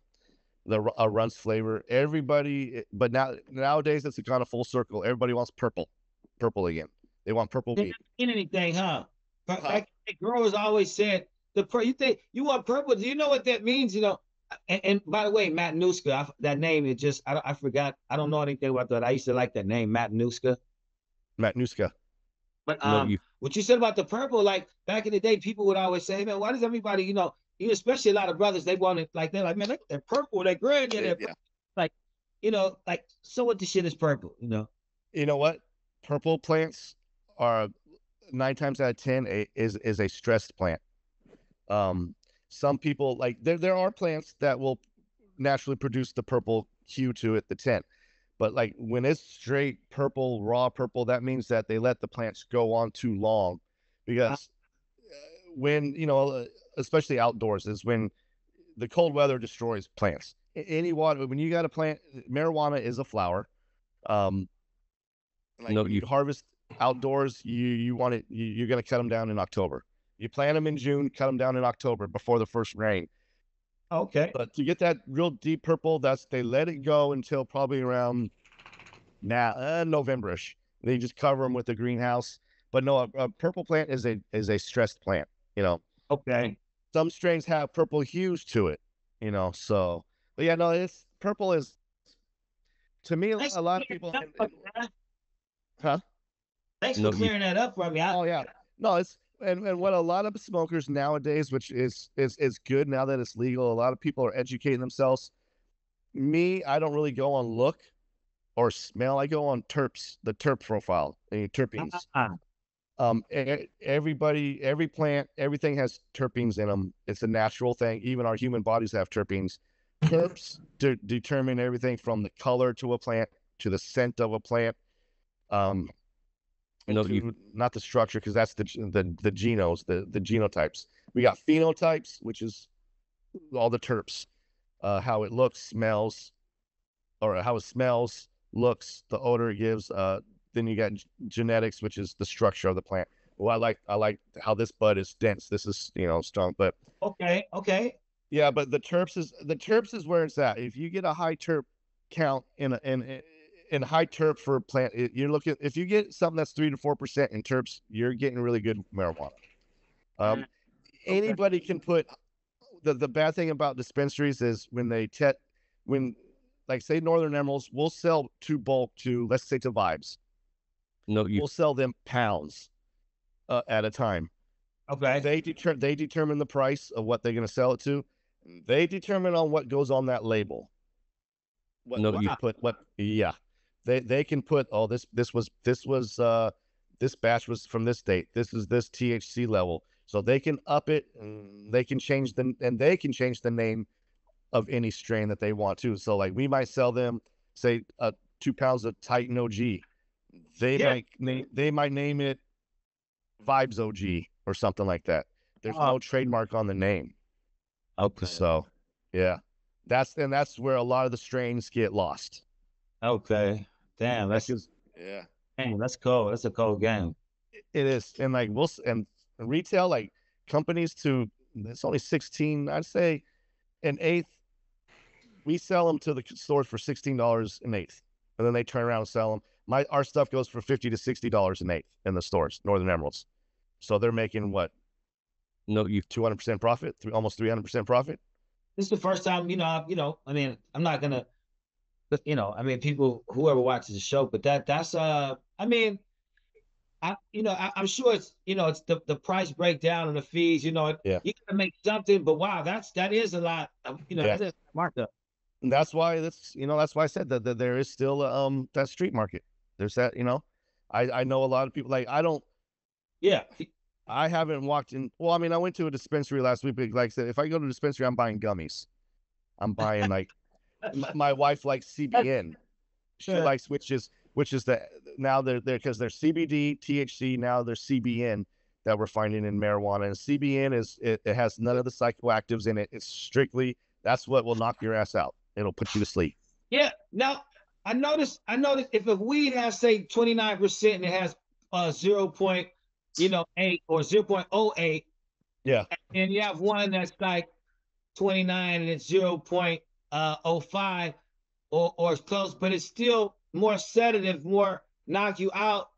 The runts flavor. Everybody, but nowadays it's kind of full circle. Everybody wants purple again. They want purple
They
meat.
never seen anything, huh?
Huh?
Back the growers always said you think you want purple? Do you know what that means? And by the way, Matt Nuska, that name is just I forgot. I don't know anything about that. I used to like that name, Matt Nuska.
Matt Nuska.
But
No, you
what you said about the purple, like back in the day, people would always say, man, why does everybody, especially a lot of brothers, they want it like they're like, man, look, they're purple, they're green, yeah, they're
Yeah.
like, like so what the shit is purple.
You know what? Purple plants are 9 times out of 10 is a stressed plant. Some people like there are plants that will naturally produce the purple hue to it, the tint. But like when it's straight purple, raw purple, that means that they let the plants go on too long, because when especially outdoors, is when the cold weather destroys plants. Any water, when you got a plant, marijuana is a flower. Um, like
no,
when
you
you harvest outdoors, you want it, you're going to cut them down in October. You plant them in June, cut them down in October before the first rain.
Okay.
But to get that real deep purple, they let it go until probably around now Novemberish. They just cover them with the greenhouse. But no, a purple plant is a stressed plant.
Okay.
Some strains have purple hues to it. So but yeah, no, it's purple is, to me,
Thanks
a
for
lot of
clearing
people.
that up for me, man.
Huh?
Thanks for
no, you
clearing that up for me.
Oh yeah. No, it's and what a lot of smokers nowadays, which is good now that it's legal. A lot of people are educating themselves. Me, I don't really go on look or smell. I go on terps, the terp profile, the terpenes.
Ah,
Every plant, everything has terpenes in them. It's a natural thing. Even our human bodies have terpenes. Terps determine everything from the color to a plant to the scent of a plant. Um,
no, you
into not the structure, because that's the genos, the genotypes. We got phenotypes, which is all the terps, how it looks, smells, or how it smells, looks, the odor it gives. Then you got genetics, which is the structure of the plant. Well, I like how this bud is dense. This is strong, but
okay. Okay.
yeah, but the terps is where it's at. If you get a high terp count in high terp for a plant, you're looking. If you get something that's 3 to 4% in terps, you're getting really good marijuana. Um,
Okay.
Anybody can put. The bad thing about dispensaries is when, like, say, Northern Emeralds, we'll sell to bulk to, let's say, to Vibes.
no, you
We'll sell them pounds at a time.
Okay.
They determine the price of what they're going to sell it to. They determine on what goes on that label.
no,
What
you
you put, what yeah. They can put, oh, this batch was from this date. This is this THC level. So they can up it, and they can change the name of any strain that they want to. So like we might sell them, say, 2 pounds of Titan OG.
Yeah.
They might name it Vibes OG or something like that. There's
Uh,
no trademark on the name.
okay.
So yeah, that's where a lot of the strains get lost.
Okay. Damn,
Yeah,
that's cool. That's a cold game.
it is. And like and retail, like, companies to, it's only 16, I'd say an eighth. We sell them to the stores for $16 an eighth, and then they turn around and sell them. Our stuff goes for $50 to $60 an eighth in the stores, Northern Emeralds. So they're making what,
no, you
200% profit, almost 300% profit.
This is the first time, I mean, I'm not gonna, I mean, people, whoever watches the show, but that's, I mean, I'm sure it's, it's the price breakdown and the fees.
Yeah.
You gotta make something, but wow, that is a lot.
Yeah.
That is markup.
And that's why that's why I said that there is still that street market. There's that, I know a lot of people, like,
Yeah.
I haven't walked in. Well, I mean, I went to a dispensary last week, but like I said, if I go to a dispensary, I'm buying gummies. I'm buying, like, my wife likes CBN. She
Yeah.
likes, which is the, now they're because there's CBD, THC, now there's CBN that we're finding in marijuana. And CBN it has none of the psychoactives in it. It's strictly, that's what will knock your ass out. It'll put you to sleep.
Yeah. Now I noticed if a weed has, say, 29% and it has 0.8 or 0.08,
Yeah.
and you have one that's like 29 and it's 0.05 or close, but it's still more sedative, more knock you out,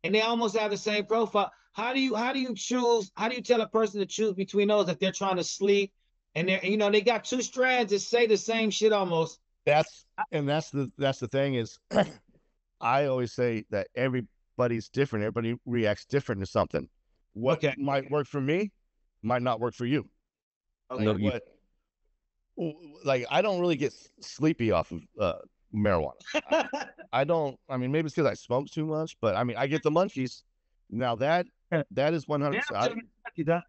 and they almost have the same profile. How do you choose? How do you tell a person to choose between those if they're trying to sleep and they got two strands that say the same shit almost?
That's the thing is, I always say that everybody's different. Everybody reacts different to something. What
Okay.
might work for me might not work for you.
Okay.
No,
Like, like, I don't really get sleepy off of marijuana. I don't. I mean, maybe it's because I smoke too much, but I mean, I get the munchies. Now that is 100%.
Yeah.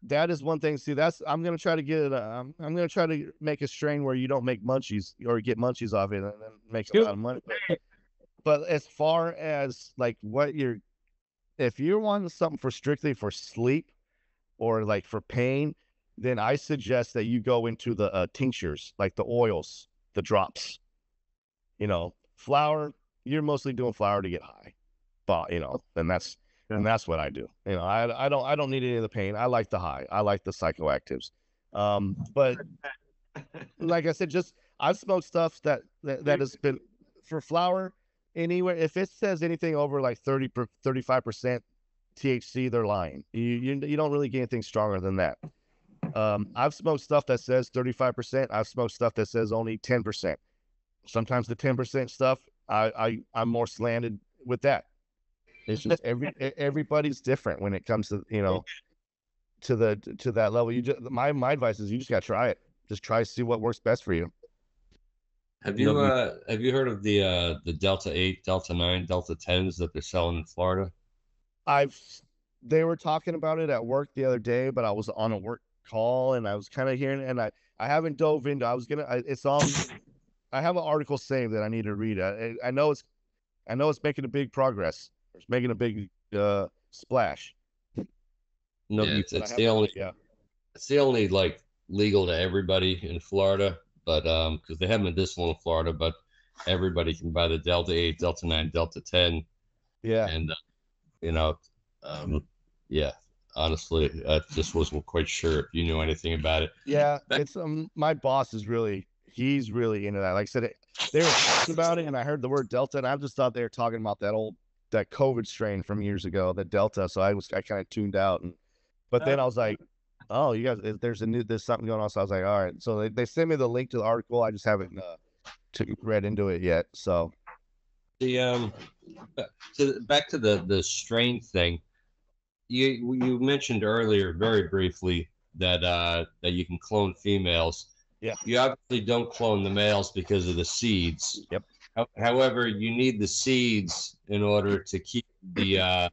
That is one thing. See, I'm gonna try to get. I'm gonna try to make a strain where you don't make munchies or get munchies off it and then make a lot of money. But as far as like if you're wanting something for strictly for sleep or like for pain, then I suggest that you go into the tinctures, like the oils, the drops. Flour. You're mostly doing flour to get high, but and that's what I do. I don't need any of the pain. I like the high. I like the psychoactives. But like I said, just I've smoked stuff that has been for flour anywhere. If it says anything over like 35% THC, they're lying. You don't really get anything stronger than that. I've smoked stuff that says 35%. I've smoked stuff that says only 10%. Sometimes the 10% stuff, I'm more slanted with that. It's just everybody's different when it comes to to that level. My advice is you just gotta try it. Just try to see what works best for you.
Have you heard of the Delta 8, Delta 9, Delta 10s that they're selling in Florida?
They were talking about it at work the other day, but I was on a work call and I was kind of hearing, and I haven't dove into. It's on. I have an article saved that I need to read. I know it's making a big progress. It's making a big splash.
No,
Yeah,
it's the only like legal to everybody in Florida, but because they have medicinal in Florida, but everybody can buy the Delta 8, Delta 9, Delta 10.
Yeah.
And yeah, honestly, I just wasn't quite sure if you knew anything about it.
Yeah, it's my boss he's really into that. Like I said, they were talking about it, and I heard the word Delta, and I just thought they were talking about that COVID strain from years ago, the Delta. So I kind of tuned out, but then I was like, oh, you guys, there's something going on. So I was like, all right. So they sent me the link to the article. I just haven't read into it yet. So
back to the strain thing. You mentioned earlier very briefly that you can clone females.
Yeah.
You obviously don't clone the males because of the seeds.
Yep.
However, you need the seeds in order to keep the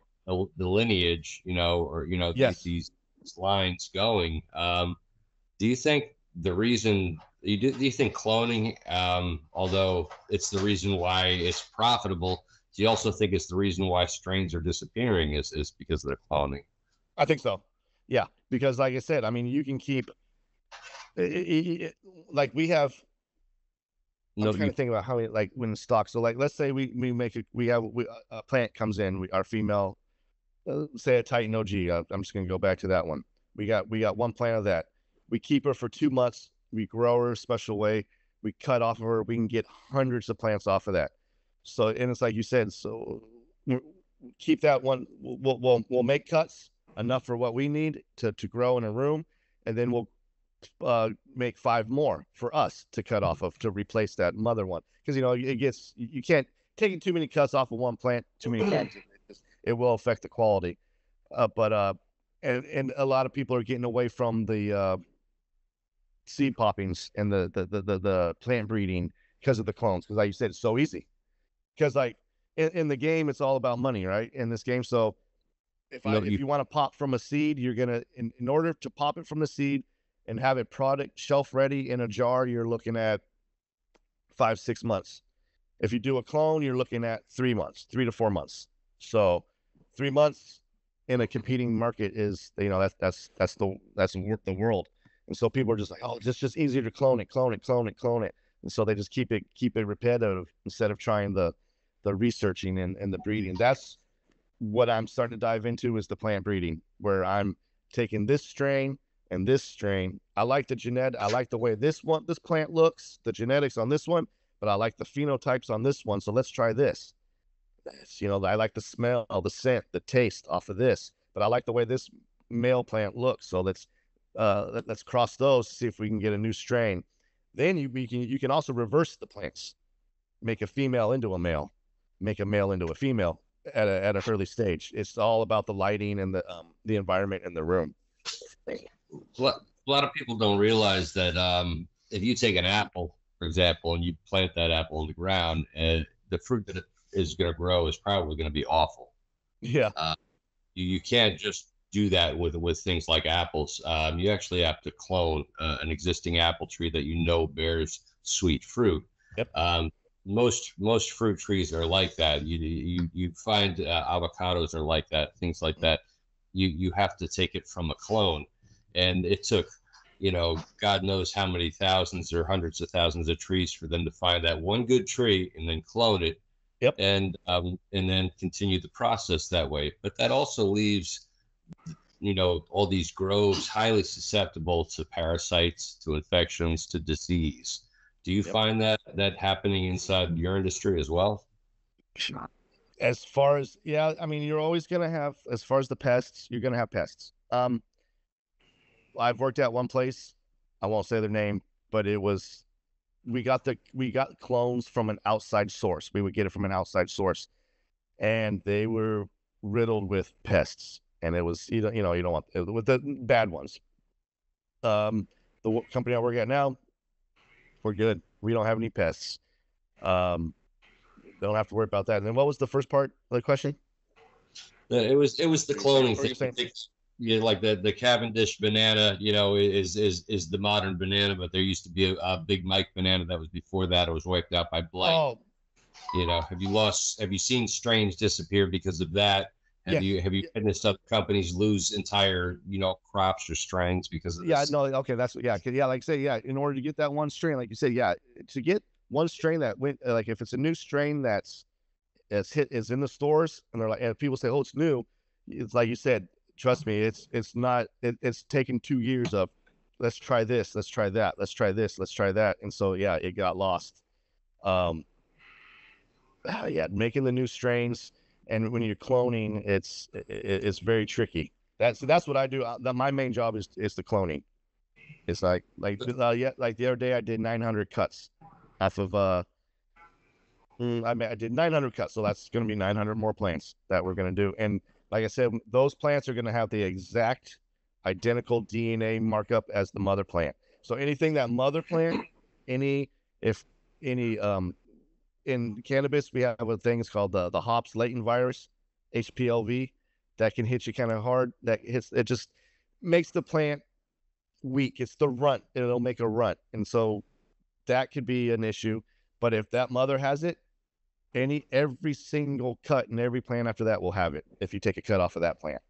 lineage, or
yes.
these lines going. Do you think the reason do you think cloning, although it's the reason why it's profitable, do you also think it's the reason why strains are disappearing is because of the cloning?
I think so. Yeah, because like I said, I mean, you can keep like we have. I'm trying to think about how we like when stock. So like, let's say we make a plant comes in, our female, say a Titan OG. I'm just gonna go back to that one. We got one plant of that. We keep her for 2 months. We grow her a special way. We cut off of her. We can get hundreds of plants off of that. So, and it's like you said. So keep that one. We'll make cuts enough for what we need to grow in a room, and then we'll make 5 more for us to cut off of to replace that mother one, because you can't take too many cuts off of one plant, too many plants, it will affect the quality. And a lot of people are getting away from the seed poppings and the plant breeding because of the clones. Because like you said, it's so easy. Because like in the game, it's all about money, right? In this game, so if you want to pop from a seed, you're gonna in order to pop it from the seed and have it product shelf ready in a jar, you're looking at 5-6 months. If you do a clone, you're looking at 3 months, 3 to 4 months. So 3 months in a competing market is, you know, that's the world. And so people are just like, oh, it's just easier to clone it. And so they just keep it repetitive instead of trying the researching and the breeding. That's what I'm starting to dive into, is the plant breeding, where I'm taking this strain and this strain. I like the genetic, I like the way this plant looks, the genetics on this one, but I like the phenotypes on this one. So let's try this. You know, I like the smell, the scent, the taste off of this, but I like the way this male plant looks. So let's cross those to see if we can get a new strain. Then you can also reverse the plants, make a female into a male, make a male into a female at an early stage. It's all about the lighting and the environment in the room.
A lot of people don't realize that if you take an apple, for example, and you plant that apple in the ground, and the fruit that it is going to grow is probably going to be awful.
Yeah.
You can't just do that with things like apples. You actually have to clone an existing apple tree that you know bears sweet fruit.
Yep.
Most fruit trees are like that. You find avocados are like that, things like that. You have to take it from a clone, and it took, you know, God knows how many thousands or hundreds of thousands of trees for them to find that one good tree and then clone it.
Yep.
And then continue the process that way. But that also leaves, you know, all these groves highly susceptible to parasites, to infections, to disease. Do you find that happening inside your industry as well?
As far as, yeah, I mean, you're always going to have, as far as the pests, you're going to have pests. I've worked at one place, I won't say their name, but it was, we got clones from an outside source. We would get it from an outside source, and they were riddled with pests. And it was, you don't want it, with the bad ones. The company I work at now, we're good. We don't have any pests. Don't have to worry about that. And then what was the first part of the question?
It was the cloning thing. Yeah, like the Cavendish banana, you know, is the modern banana, but there used to be a Big Mike banana that was before that. It was wiped out by blight.
Oh.
You know, have you seen strains disappear because of that? Have you witnessed other companies lose entire, you know, crops or strains because of this?
Yeah, no, okay, that's like I say, in order to get that one strain, like you said, to get one strain that went, like if it's a new strain is in the stores, and they're like, and people say, oh, it's new, it's like you said, trust me, it's not, it's taken 2 years of, let's try this, let's try that, let's try this, let's try that, and so it got lost. Making the new strains, and when you're cloning, it's very tricky. That's what I do. My main job is the cloning. It's like the other day I did 900 cuts off of I did 900 cuts, so that's going to be 900 more plants that we're going to do. And like I said, those plants are going to have the exact identical DNA markup as the mother plant. So anything that mother plant, in cannabis, we have a thing, it's called the hops latent virus, HPLV, that can hit you kind of hard. It just makes the plant weak. It's the runt. It'll make a runt. And so that could be an issue. But if that mother has it, every single cut and every plant after that will have it if you take a cut off of that plant.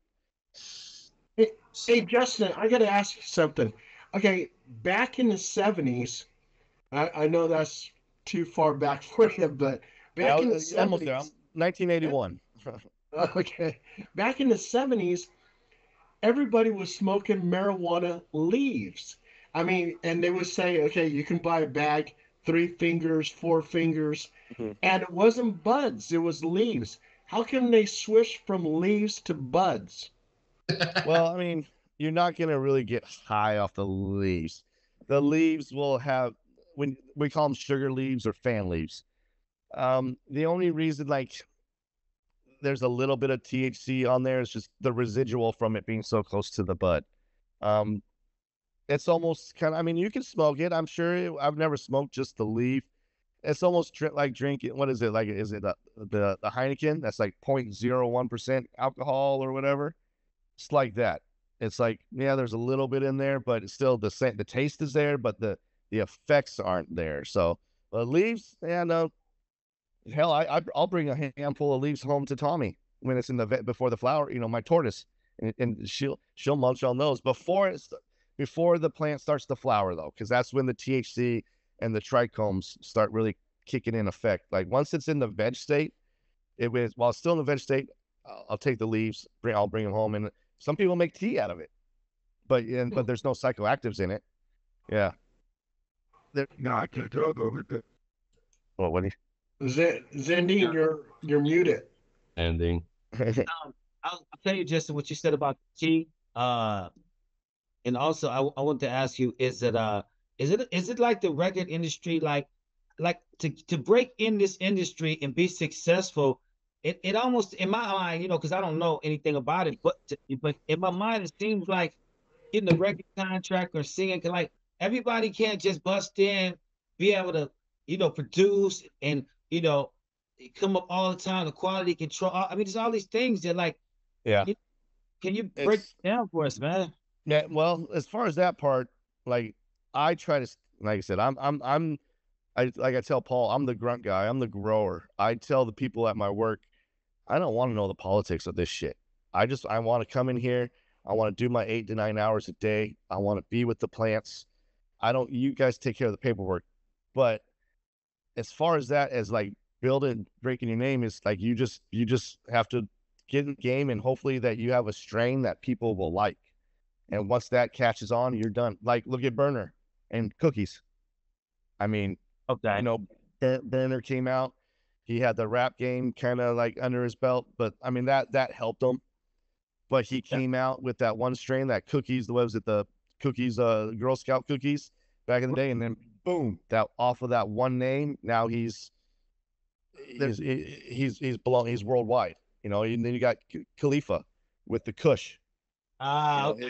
Hey Justin, I got to ask you something. Okay, back in the 70s, I know that's too far back for you, but back in the 70s,
almost there. 1981.
Okay, back in the 70s, everybody was smoking marijuana leaves. I mean, and they would say, okay, you can buy a bag, 3 fingers, 4 fingers, and it wasn't buds, it was leaves. How can they switch from leaves to buds?
Well, I mean, you're not going to really get high off the leaves. The leaves will have, when we call them sugar leaves or fan leaves. The only reason, like, there's a little bit of THC on there. It's just the residual from it being so close to the bud. Um, it's almost kind of, I mean, you can smoke it. I'm sure. I've never smoked just the leaf. It's almost like drinking. What is it like? Is it the Heineken? That's like 0.01% alcohol or whatever. It's like that. It's like, yeah, there's a little bit in there, but it's still the same. The taste is there, but the effects aren't there. So leaves, yeah, no. Hell, I'll bring a handful of leaves home to Tommy when it's in the vet before the flower. My tortoise, and she'll munch on those before the plant starts to flower though, because that's when the THC and the trichomes start really kicking in effect. Like once it's in the veg state, while it's still in the veg state, I'll take the leaves, I'll bring them home, and some people make tea out of it, but there's no psychoactives in it. Yeah.
No, I can't talk over it.
Well, what do
Zendine, you're muted.
Ending.
you?
I'll tell you, Justin, what you said about the tea. And also I want to ask you, is it like the record industry, like to break in this industry and be successful? It almost, in my mind, because I don't know anything about it, but in my mind, it seems like getting a record contract or singing, like everybody can't just bust in, be able to, produce and, come up all the time, the quality control. I mean, there's all these things that like,
Yeah.
can you break it down for us, man?
Yeah. Well, as far as that part, like I try to, like I said, I tell Paul, I'm the grunt guy. I'm the grower. I tell the people at my work, I don't want to know the politics of this shit. I want to come in here. I want to do my 8 to 9 hours a day. I want to be with the plants. You guys take care of the paperwork. But as far as that, as like building, breaking your name, is like, you just have to get in the game, and hopefully that you have a strain that people will like. And once that catches on, you're done. Like, look at Burner and Cookies. I mean,
Okay.
Burner came out. He had the rap game kind of like under his belt, but I mean, that helped him. But he came out with that one strain, that Cookies, what was it, the Cookies, Girl Scout cookies back in the day, and then boom, that off of that one name, now he's blown, he's worldwide. And then you got Khalifa with the Kush.
Okay.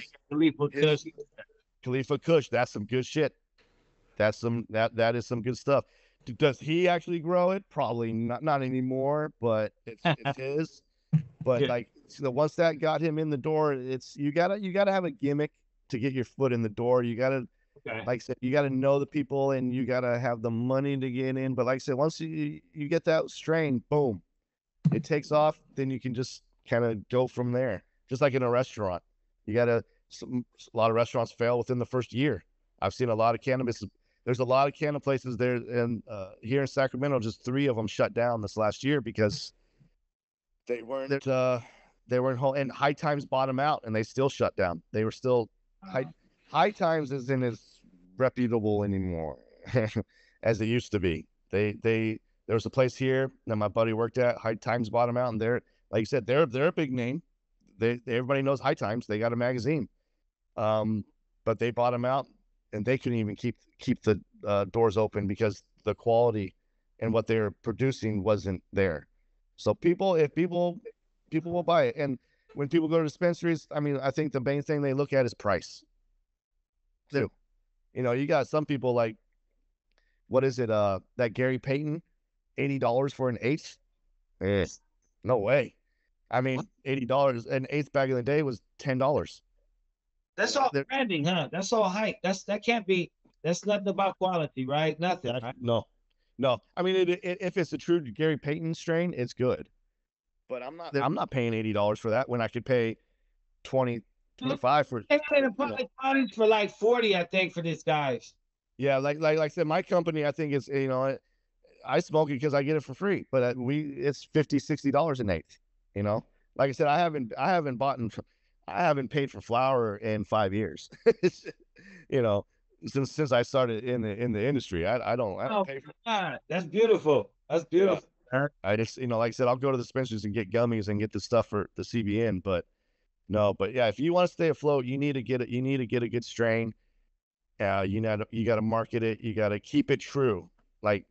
Khalifa Kush, that's some good shit. That is some good stuff. Does he actually grow it? Probably not anymore, but it's his. But
Yeah.
like, once that got him in the door, it's you gotta have a gimmick to get your foot in the door. You gotta,
Okay.
like I said, you gotta know the people, and you gotta have the money to get in. But like I said, once you get that strain, boom, it takes off. Then you can just kind of go from there. Just like in a restaurant, a lot of restaurants fail within the first year. I've seen a lot of cannabis. There's a lot of cannabis places there, and here in Sacramento, just 3 of them shut down this last year because they weren't whole, and High Times bought them out, and they still shut down. They were still High Times isn't as reputable anymore as it used to be. There was a place here that my buddy worked at. High Times bought them out, and they're, like you said, they're a big name. Everybody knows High Times. They got a magazine, but they bought them out, and they couldn't even keep the doors open because the quality and what they were producing wasn't there. So people will buy it. And when people go to dispensaries, I mean, I think the main thing they look at is price too. You got some people like, what is it? That Gary Payton, $80 for an eighth. No way. I mean, $80, an eighth back in the day was $10.
That's all branding, huh? That's all hype. That's nothing about quality, right? Nothing. Right?
No. I mean, if it's a true Gary Payton strain, it's good. But I'm not paying $80 for that when I could pay 20, 25 for.
They probably for like 40, I think, for these guys.
Yeah, like I said, my company, I think is, I smoke it because I get it for free, but it's $50-$60 an eighth. Like I said, I haven't paid for flower in 5 years. Since I started in the industry, I don't pay for.
God, that's beautiful. That's beautiful.
I just, like I said, I'll go to the dispensaries and get gummies and get the stuff for the CBN, but yeah, if you want to stay afloat, you need to get a good strain. You got to market it. You got to keep it true. Like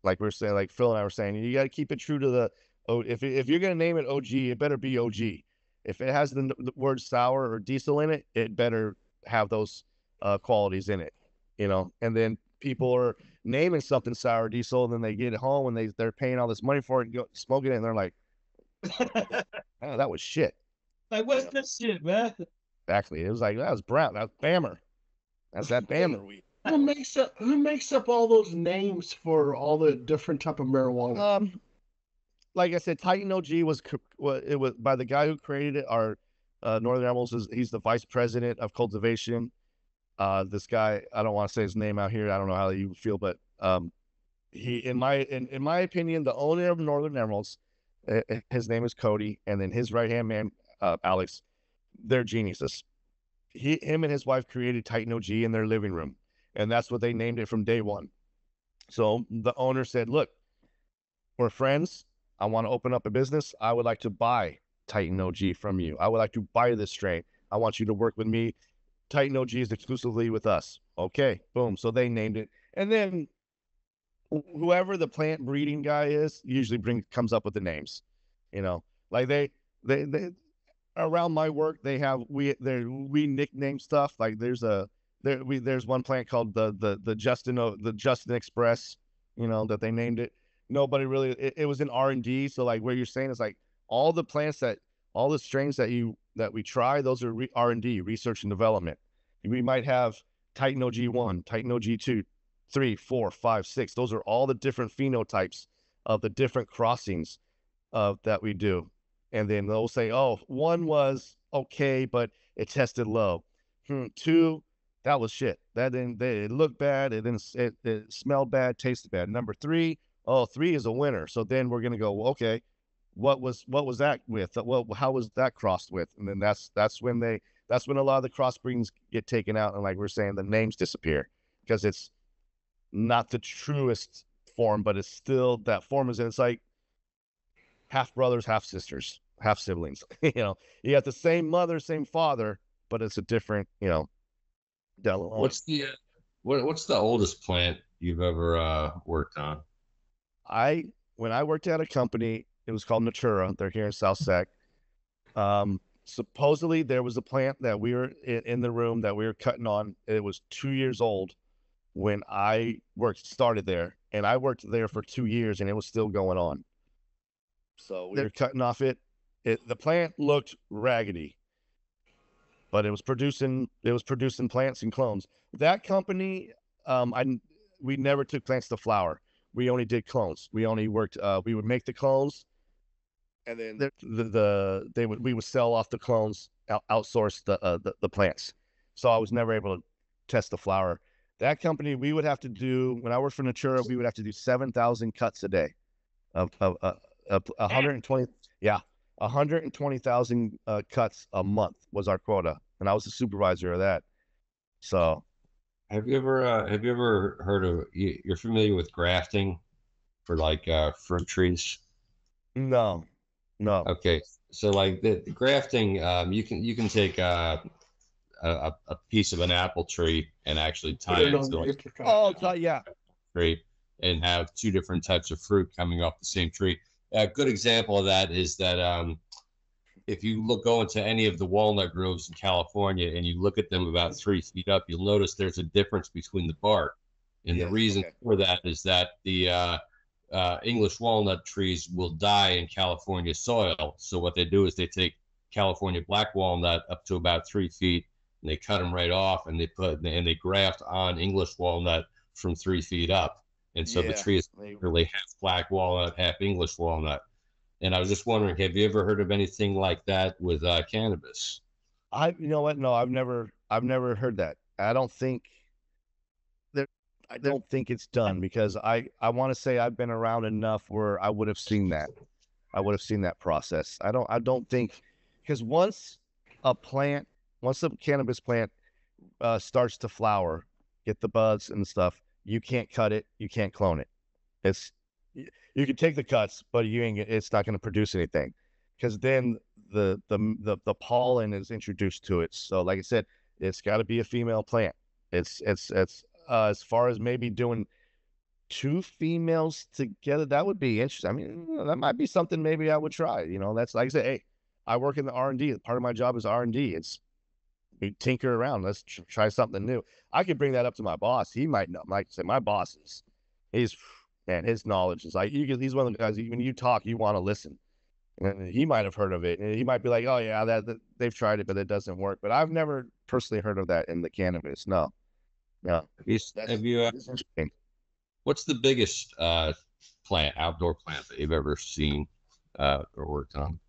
we were saying, like Phil and I were saying, you got to keep it true to Oh, if you're gonna name it OG, it better be OG. If it has the word sour or diesel in it, it better have those qualities in it, you know. And then people are naming something sour diesel, and then they get it home and they're paying all this money for it and go smoking it, and they're like, oh, that was shit.
Like, what's this shit, man?
Exactly. It was like that was brown. That's Bammer. That's that Bammer weed.
Who makes up all those names for all the different type of marijuana?
Like I said, Titan OG it was by the guy who created it. Our Northern Animals he's the vice president of cultivation. This guy, I don't want to say his name out here. I don't know how you feel, but he, in my opinion, the owner of Northern Emeralds, his name is Cody, and then his right hand man, Alex, they're geniuses. Him and his wife created Titan OG in their living room, and that's what they named it from day one. So the owner said, "Look, we're friends. I want to open up a business. I would like to buy Titan OG from you. I would like to buy this strain. I want you to work with me. Titan OG is exclusively with us." Okay, boom. So they named it, and then whoever the plant breeding guy is usually comes up with the names. You know, like they around my work they have we nickname stuff. Like there's one plant called the Justin Express. You know, that they named it. Nobody really, it was in R&D. So like where you're saying is like all the strains that we try, those are R&D, research and development. We might have Titan OG1, Titan OG2, 3, 4, 5, 6. Those are all the different phenotypes of the different crossings that we do. And then they'll say, oh, 1 was okay, but it tested low. 2, that was shit. It looked bad. It smelled bad, tasted bad. Number 3, oh, 3 is a winner. So then we're gonna go, okay, what was that with? Well, how was that crossed with? And then that's when a lot of the crossbreeds get taken out, and like we're saying, the names disappear because it's not the truest form, but it's still that form is in. It's like half brothers, half sisters, half siblings. You know, you got the same mother, same father, but it's a different, you know.
What's the what's the oldest plant you've ever worked on?
When I worked at a company, it was called Natura. They're here in South Sac. Supposedly there was a plant that we were in the room that we were cutting on. It was 2 years old when I started there, and I worked there for 2 years, and it was still going on. So we were cutting off the plant looked raggedy, but it was producing plants and clones. That company, we never took plants to flower. We only did clones. We only worked. We would make the clones, and then we would sell off the clones, outsource the plants. So I was never able to test the flower. That company, we would have to do, when I worked for Natura, we would have to do 7,000 cuts a day of 120. Yeah, 120,000 cuts a month was our quota, and I was the supervisor of that. So,
have you ever heard of, you're familiar with grafting for like fruit trees?
No.
Okay, so like the grafting, you can take a piece of an apple tree and actually tie it to
yeah,
tree and have 2 different types of fruit coming off the same tree. A good example of that is that if you go into any of the walnut groves in California and you look at them about 3 feet up, you'll notice there's a difference between the bark. And the reason for that is that the English walnut trees will die in California soil. So what they do is they take California black walnut up to about 3 feet, and they cut them right off, and they graft on English walnut from 3 feet up. And so the tree is really half black walnut, half English walnut. And I was just wondering, have you ever heard of anything like that with cannabis?
You know what? No, I've never heard that. I don't think it's done, because I want to say I've been around enough where I would have seen that. I would have seen that process. I don't think, because once a cannabis plant starts to flower, get the buds and stuff, you can't cut it, you can't clone it. You can take the cuts, but it's not going to produce anything, because then the pollen is introduced to it. So like I said, it's got to be a female plant. It's as far as maybe doing two females together, that would be interesting. I mean, that might be something maybe I would try. That's like I said, hey, I work in the R&D. Part of my job is R&D. It's we tinker around. Let's try something new. I could bring that up to my boss. He might know. Like I said, my boss he's man, his knowledge is like he's one of the guys. When you talk, you want to listen. And he might have heard of it, and he might be like, "Oh yeah, that they've tried it, but it doesn't work." But I've never personally heard of that in the cannabis. No.
Have you? What's the biggest outdoor plant that you've ever seen or worked on?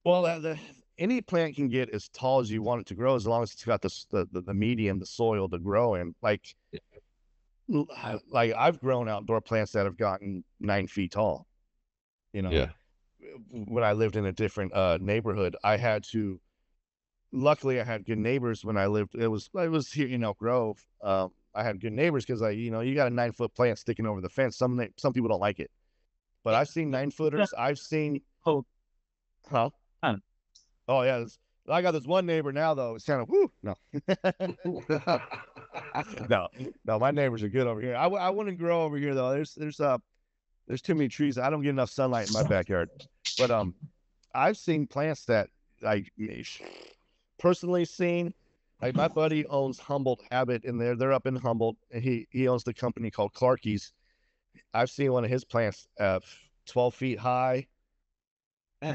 Well, any plant can get as tall as you want it to grow, as long as it's got the medium, the soil to grow in. Like I've grown outdoor plants that have gotten 9 feet tall.
Yeah.
When I lived in a different neighborhood, luckily I had good neighbors when I lived. It was here in Elk Grove. I had good neighbors because you got a 9-foot plant sticking over the fence. Some people don't like it, but I've seen 9-footers. I've seen, oh yeah. I got this one neighbor now though. It's kind of no, no. My neighbors are good over here. I wouldn't grow over here though. There's too many trees. I don't get enough sunlight in my backyard. But I've seen plants that like personally seen. Like my buddy owns Humboldt Habit, and they're up in Humboldt, and he owns the company called Clarky's. I've seen one of his plants 12 feet high,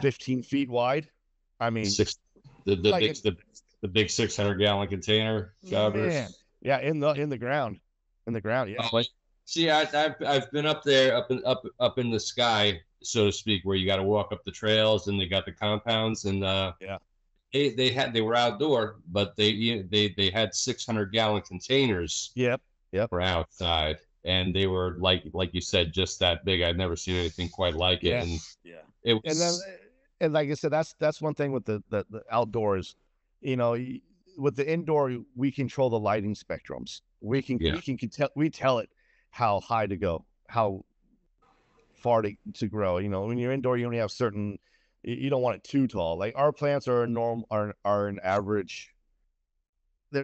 15 feet wide. I mean,
the big 600-gallon container jobbers. Man.
Yeah, in the ground, yeah.
Oh, see, I've been up there, up in the sky, so to speak, where you got to walk up the trails, and they got the compounds, and
yeah.
They were outdoor, but they had 600-gallon containers.
Yep.
For outside, and they were like you said, just that big. I've never seen anything quite like it.
Yeah.
And
it was, and like I said, that's one thing with the outdoors. With the indoor, we control the lighting spectrums. We tell it how high to go, how far to grow. When you're indoor, you only have certain. You don't want it too tall. Like our plants are an average. They're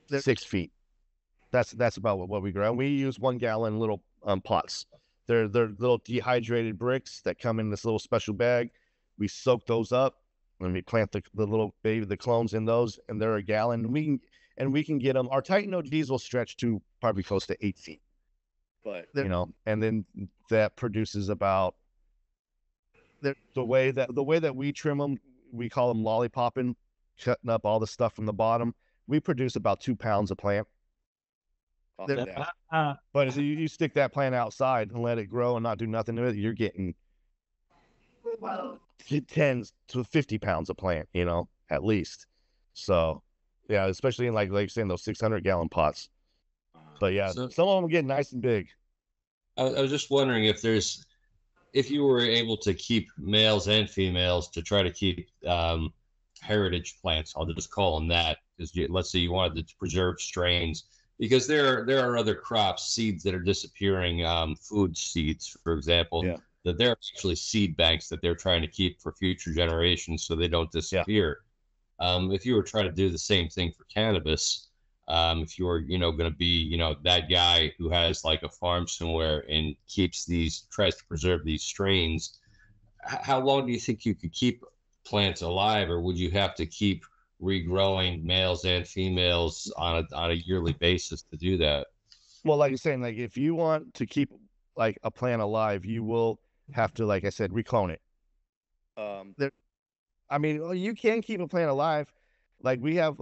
6 feet. That's about what we grow. And we use 1 gallon little pots. They're little dehydrated bricks that come in this little special bag. We soak those up and we plant the little the clones in those, and they're a gallon. We can get them. Our Titan OGs will stretch to probably close to 8 feet. But and then that produces about the way that we trim them, we call them lollipopping, cutting up all the stuff from the bottom. We produce about 2 pounds a plant. But if you stick that plant outside and let it grow and not do nothing to it, you're getting 10 to 50 pounds a plant, at least. So, yeah, especially in like saying those 600-gallon pots. But yeah, some of them get nice and big.
I was just wondering if you were able to keep males and females to try to keep heritage plants. I'll just call them that, because let's say you wanted to preserve strains. Because there are other crops, seeds that are disappearing, food seeds, for example, that they're actually seed banks that they're trying to keep for future generations so they don't disappear. If you were trying to do the same thing for cannabis, if you were, going to be, that guy who has like a farm somewhere and tries to preserve these strains, how long do you think you could keep plants alive, or would you have to keep regrowing males and females on a yearly basis to do that?
Well, like you're saying, like if you want to keep like a plant alive, you will have to, like I said, reclone it. You can keep a plant alive. Like we have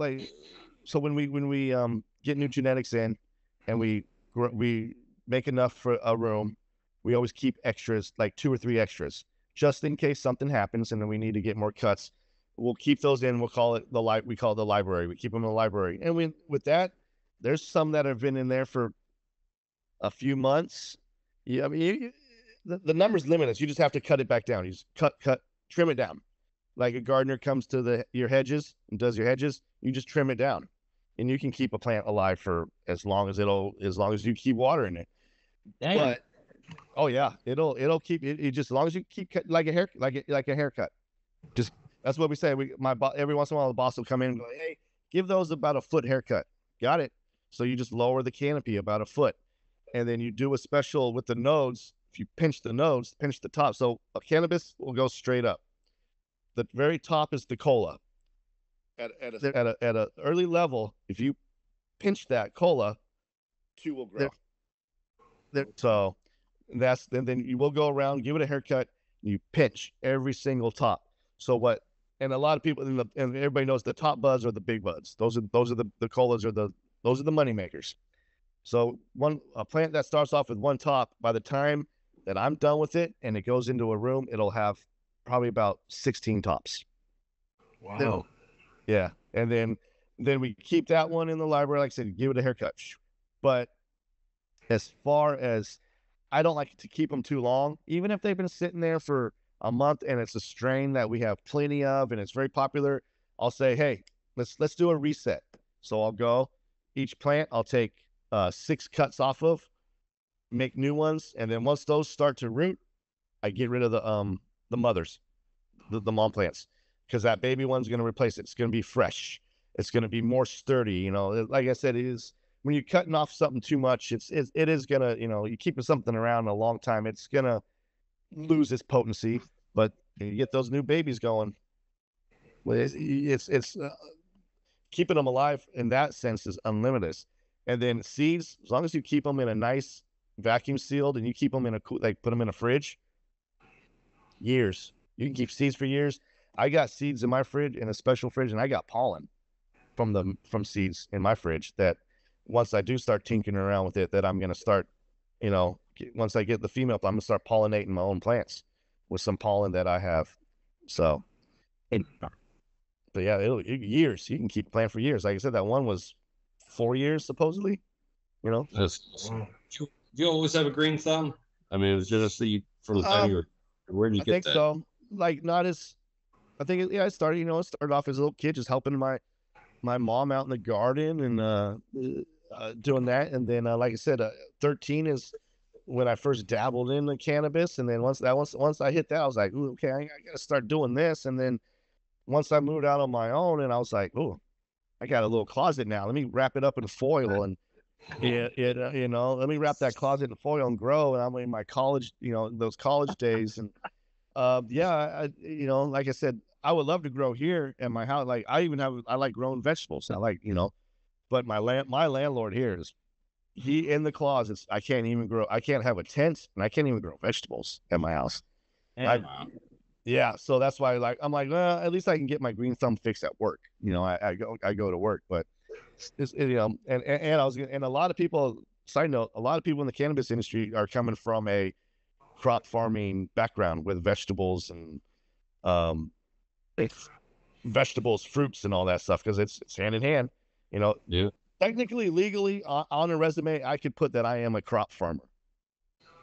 so when we get new genetics in and we make enough for a room, we always keep extras, like 2 or 3 extras, just in case something happens and then we need to get more cuts. We'll keep those in. We'll call it the library. We keep them in the library. And with that, there's some that have been in there for a few months. Yeah, I mean, the number's limitless. You just have to cut it back down. You just trim it down. Like a gardener comes to your hedges and does your hedges, you just trim it down, and you can keep a plant alive for as long as you keep watering it.
Damn.
But oh yeah, it'll keep it just as long as you keep like a haircut. Just that's what we say. Every once in a while the boss will come in and go, hey, give those about a foot haircut. Got it. So you just lower the canopy about a foot. and then you do a special with the nodes. If you pinch the nodes, pinch the top. So a cannabis will go straight up. The very top is the cola. At a early level, if you pinch that cola, two will grow. So that's then you will go around, give it a haircut, you pinch every single top. So what? And a lot of people and everybody knows the top buds are the big buds. Those are the colas are those are the money makers. So a plant that starts off with one top, by the time that I'm done with it and it goes into a room, it'll have probably about 16 tops.
Wow.
Yeah. And then we keep that one in the library, like I said, give it a haircut. But as far as I don't like to keep them too long, even if they've been sitting there for a month and it's a strain that we have plenty of and it's very popular, I'll say, hey, let's do a reset. So I'll go each plant, I'll take 6 cuts off of, make new ones, and then once those start to root, I get rid of the mothers, the mom plants, because that baby one's going to replace it. It's going to be fresh. It's going to be more sturdy. You know, like I said, it is when you're cutting off something too much, it is going to, you know, you're keeping something around a long time, it's going to lose its potency. But you get those new babies going. Well, it's keeping them alive in that sense is unlimited. And then seeds, as long as you keep them in a nice vacuum sealed and you keep them in put them in a fridge, years. You can keep seeds for years. I got seeds in my fridge, in a special fridge, and I got pollen from seeds in my fridge that once I do start tinkering around with it, that I'm going to start, you know, once I get the female, I'm going to start pollinating my own plants with some pollen that I have. So, but yeah, years. You can keep a plant for years. Like I said, that one was 4 years supposedly. You know,
do you always have a green thumb? I mean, it was just from the time you were. Where did you get that?
I think so. Like not as. I think it started. You know, it started off as a little kid, just helping my mom out in the garden and doing that. And then, like I said, 13 is when I first dabbled in the cannabis. And then once I hit that, I was like, ooh, okay, I got to start doing this. And then once I moved out on my own, and I was like, oh, I got a little closet now. Let me wrap it up in foil and you know, let me wrap that closet in foil and grow. And I'm in my college, you know, those college days. And yeah, you know, like I said, I would love to grow here in my house. Like I like growing vegetables. I like, you know, but my landlord here he in the closets. I can't even grow. I can't have a tent, and I can't even grow vegetables at my house. Yeah, so that's why I'm like, well, at least I can get my green thumb fixed at work. You know, I go to work, but you know, and a lot of people. Side note, a lot of people in the cannabis industry are coming from a crop farming background with vegetables and vegetables, fruits, and all that stuff because it's hand in hand. You know,
yeah.
Technically, legally, on a resume, I could put that I am a crop farmer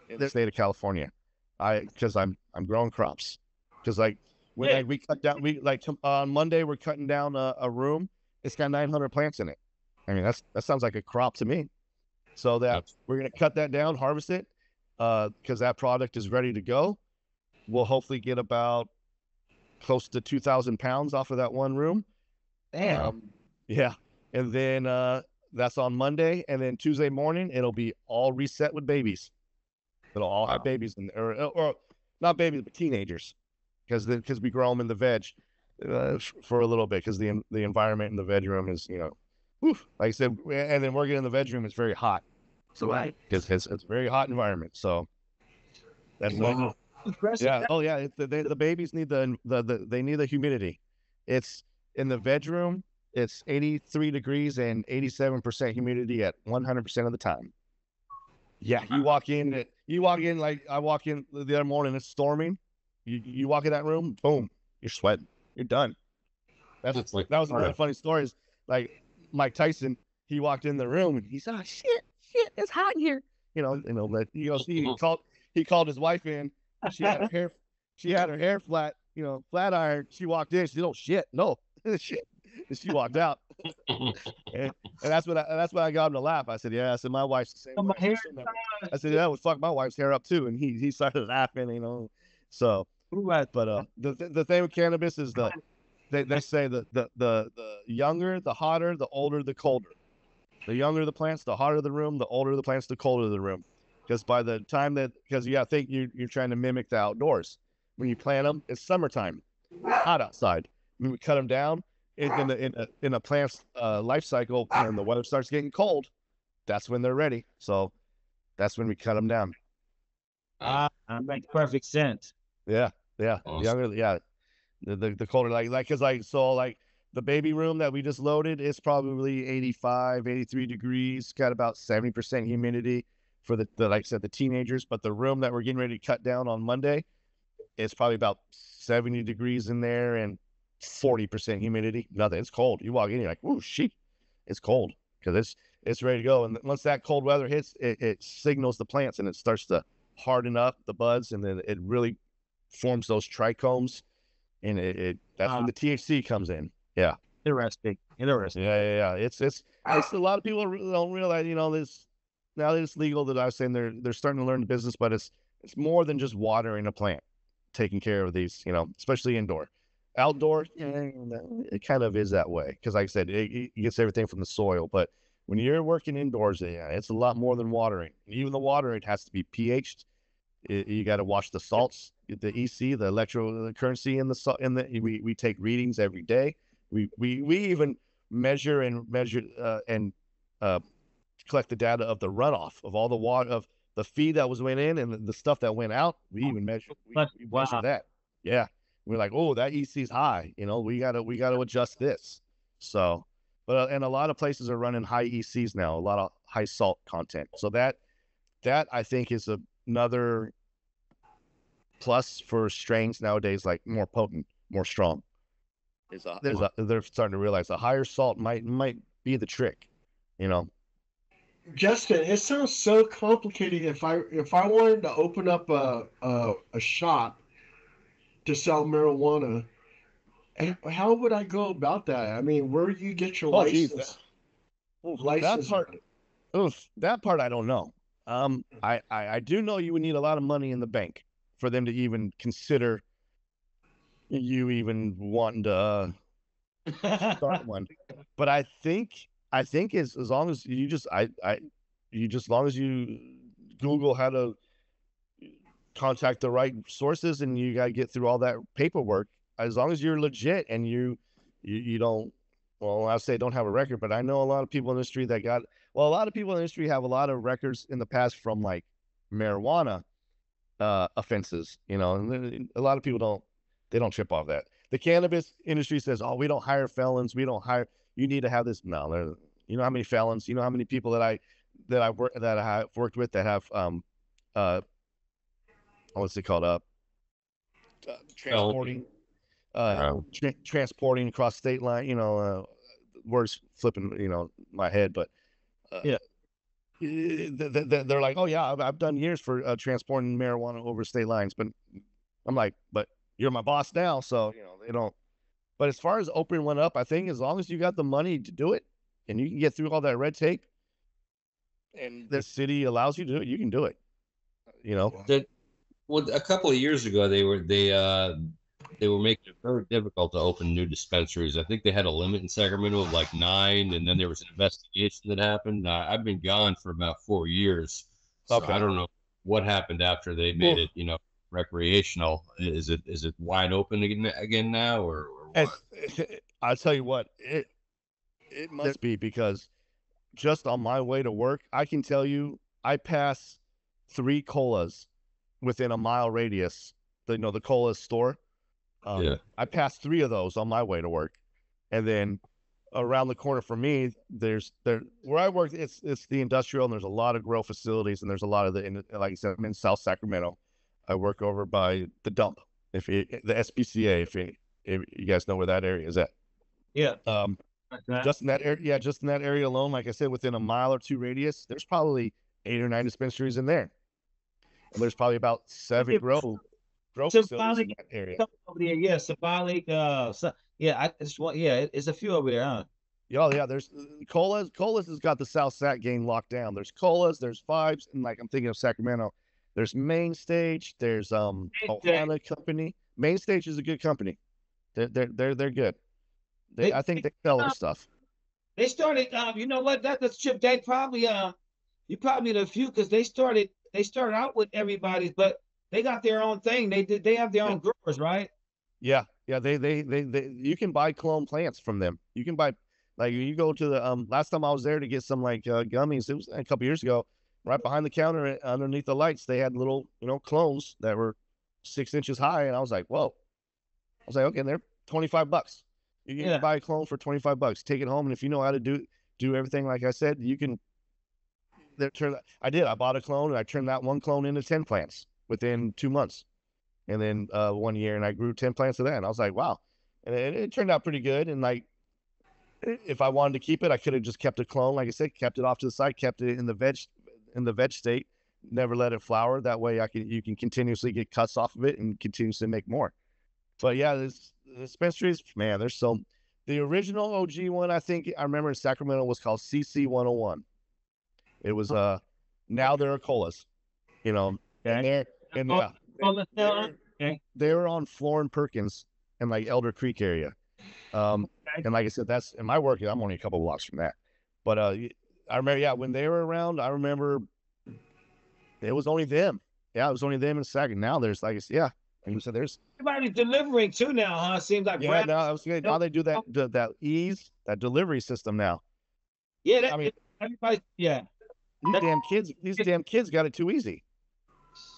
in the state of California. Because I'm growing crops. Because like when we cut down, on Monday we're cutting down a room. It's got 900 plants in it. I mean that sounds like a crop to me. So we're gonna cut that down, harvest it, because that product is ready to go. We'll hopefully get about close to 2,000 pounds off of that one room.
Damn.
Yeah, and then that's on Monday, and then Tuesday morning it'll be all reset with babies. It'll all have babies in there, or not babies, but teenagers, because we grow them in the veg for a little bit because the environment in the veg room is, you know, like I said, and then working in the veg room is very hot. So it's a very hot environment. So that's
wow.
Yeah. Oh yeah. The babies need they need the humidity. It's in the veg room. It's 83 degrees and 87% humidity at 100% of the time. Yeah, you walk in like I walk in the other morning, it's storming. You walk in that room, boom, you're sweating. You're done. That was another funny story. Is like Mike Tyson, he walked in the room and he said, oh, shit, it's hot in here. You know, he called his wife in. She had her hair flat, you know, flat iron. She walked in, she said, oh shit, no. Shit. And she walked out. and that's when I got him to laugh. I said, yeah, I said my wife's the same way. I said, yeah, would fuck my wife's hair up too. And he started laughing, you know. So but the thing with cannabis is they say the younger, the hotter, the older, the colder. The younger the plants, the hotter the room. The older the plants, the colder the room. Because by the time because I think you're trying to mimic the outdoors. When you plant them, it's summertime, hot outside. When we cut them down in a plant's life cycle, when the weather starts getting cold, that's when they're ready. So that's when we cut them down.
That makes perfect sense.
Yeah,
Awesome.
younger, yeah. The colder, like because I saw like the baby room that we just loaded is probably 85, 83 degrees, got about 70% humidity for the like I said, the teenagers. But the room that we're getting ready to cut down on Monday, it's probably about 70 degrees in there and 40% humidity. Nothing. It's cold. You walk in, you're like, "Ooh, sheep." It's cold because it's ready to go. And once that cold weather hits, it signals the plants and it starts to harden up the buds, and then it really forms those trichomes, and that's when the THC comes in. Yeah.
Interesting.
Yeah. It's a lot of people don't realize, this now that it's legal, that I was saying they're starting to learn the business, but it's more than just watering a plant, taking care of these, especially indoor. Outdoor, yeah, it kind of is that way because, like I said, it gets everything from the soil. But when you're working indoors, yeah, it's a lot more than watering. Even the watering has to be pH'd. You got to watch the salts, the EC, the electro currency in the salt. We take readings every day. We even measure and collect the data of the runoff of all the water of the feed that went in and the stuff that went out. We even measure measure that. Yeah, we're like, oh, that EC is high. We gotta adjust this. So, but and a lot of places are running high ECs now, a lot of high salt content. So that I think is another plus for strains nowadays, like more potent, more strong. They're starting to realize a higher salt might be the trick.
Justin, it sounds so complicated. If I wanted to open up a shop to sell marijuana, how would I go about that? I mean, where do you get your
Oh, geez,
license?
that part I don't know. I do know you would need a lot of money in the bank for them to even consider you even wanting to start one. But I think as long as you just as long as you Google how to contact the right sources and you got to get through all that paperwork, as long as you're legit and you don't, well, I say don't have a record, but I know a lot of people in the industry a lot of people in the industry have a lot of records in the past from like marijuana offenses, and a lot of people don't trip off that. The cannabis industry says, "Oh, we don't hire felons. We don't hire. You need to have this." No, you know how many felons? You know how many people that I have worked with that have what's it called? Transporting, transporting across state line. Words flipping, my head, but
yeah.
They're like, "Oh yeah, I've done years for transporting marijuana over state lines," but I'm like, "But you're my boss now," so they don't. But as far as opening one up, I think as long as you got the money to do it and you can get through all that red tape, and the city allows you to do it, you can do it.
Well, a couple of years ago, they were making it very difficult to open new dispensaries. I think they had a limit in Sacramento of like 9, and then there was an investigation that happened. I've been gone for about 4 years, so
Okay.
I don't know what happened after they made it, recreational. Is it wide open again now, or what?
I'll tell you what, it must be, because just on my way to work, I can tell you I pass 3 colas within a mile radius. The cola store.
Yeah.
I passed 3 of those on my way to work, and then around the corner from me, where I work, it's the industrial, and there's a lot of grow facilities, and there's a lot of like I said, I'm in South Sacramento. I work over by the dump, the SPCA, if you guys know where that area is at.
Yeah.
Just in that area, just in that area alone, like I said, within a mile or 2 radius, there's probably 8 or 9 dispensaries in there, and there's probably about 7 grow facilities in that area.
Over there, yeah, symbolic. It's a few over there, huh?
Yeah, there's Colas. Colas has got the South Sac game locked down. There's Colas, there's Vibes, and like I'm thinking of Sacramento. There's Main Stage. There's Ohana Company. Main Stage is a good company. They're good. I think they sell their stuff.
They started. You know what? That's Chip. They probably you probably the few because they started. They started out with everybody's, but they got their own thing. They did. They have their own growers, right?
Yeah, yeah. They you can buy clone plants from them. You can buy like you go to the last time I was there to get some like gummies. It was a couple years ago. Right behind the counter underneath the lights, they had little clones that were 6 inches high, and I was like, whoa. I was like, okay, they're $25. You can buy a clone for $25. Take it home, and if you know how to do everything like I said, you can. I did. I bought a clone, and I turned that one clone into 10 plants within 2 months, and then 1 year, and I grew 10 plants of that. And I was like, wow, and it turned out pretty good. And like, if I wanted to keep it, I could have just kept a clone, like I said, kept it off to the side, kept it in the veg state, never let it flower. That way, you can continuously get cuts off of it and continuously make more. But yeah, the dispensaries, man, there's so. The original OG one, I think I remember in Sacramento, was called CC 101. It was now there are colas, and they were on Florin Perkins and like Elder Creek area. And like I said, that's in my work. I'm only a couple blocks from that. But I remember, when they were around, I remember it was only them. Yeah, it was only them in Sac. Now there's like you said, there's
everybody's delivering too now, huh? Seems like
now they do that ease, that delivery system now.
Yeah, everybody. Yeah,
these damn kids got it too easy.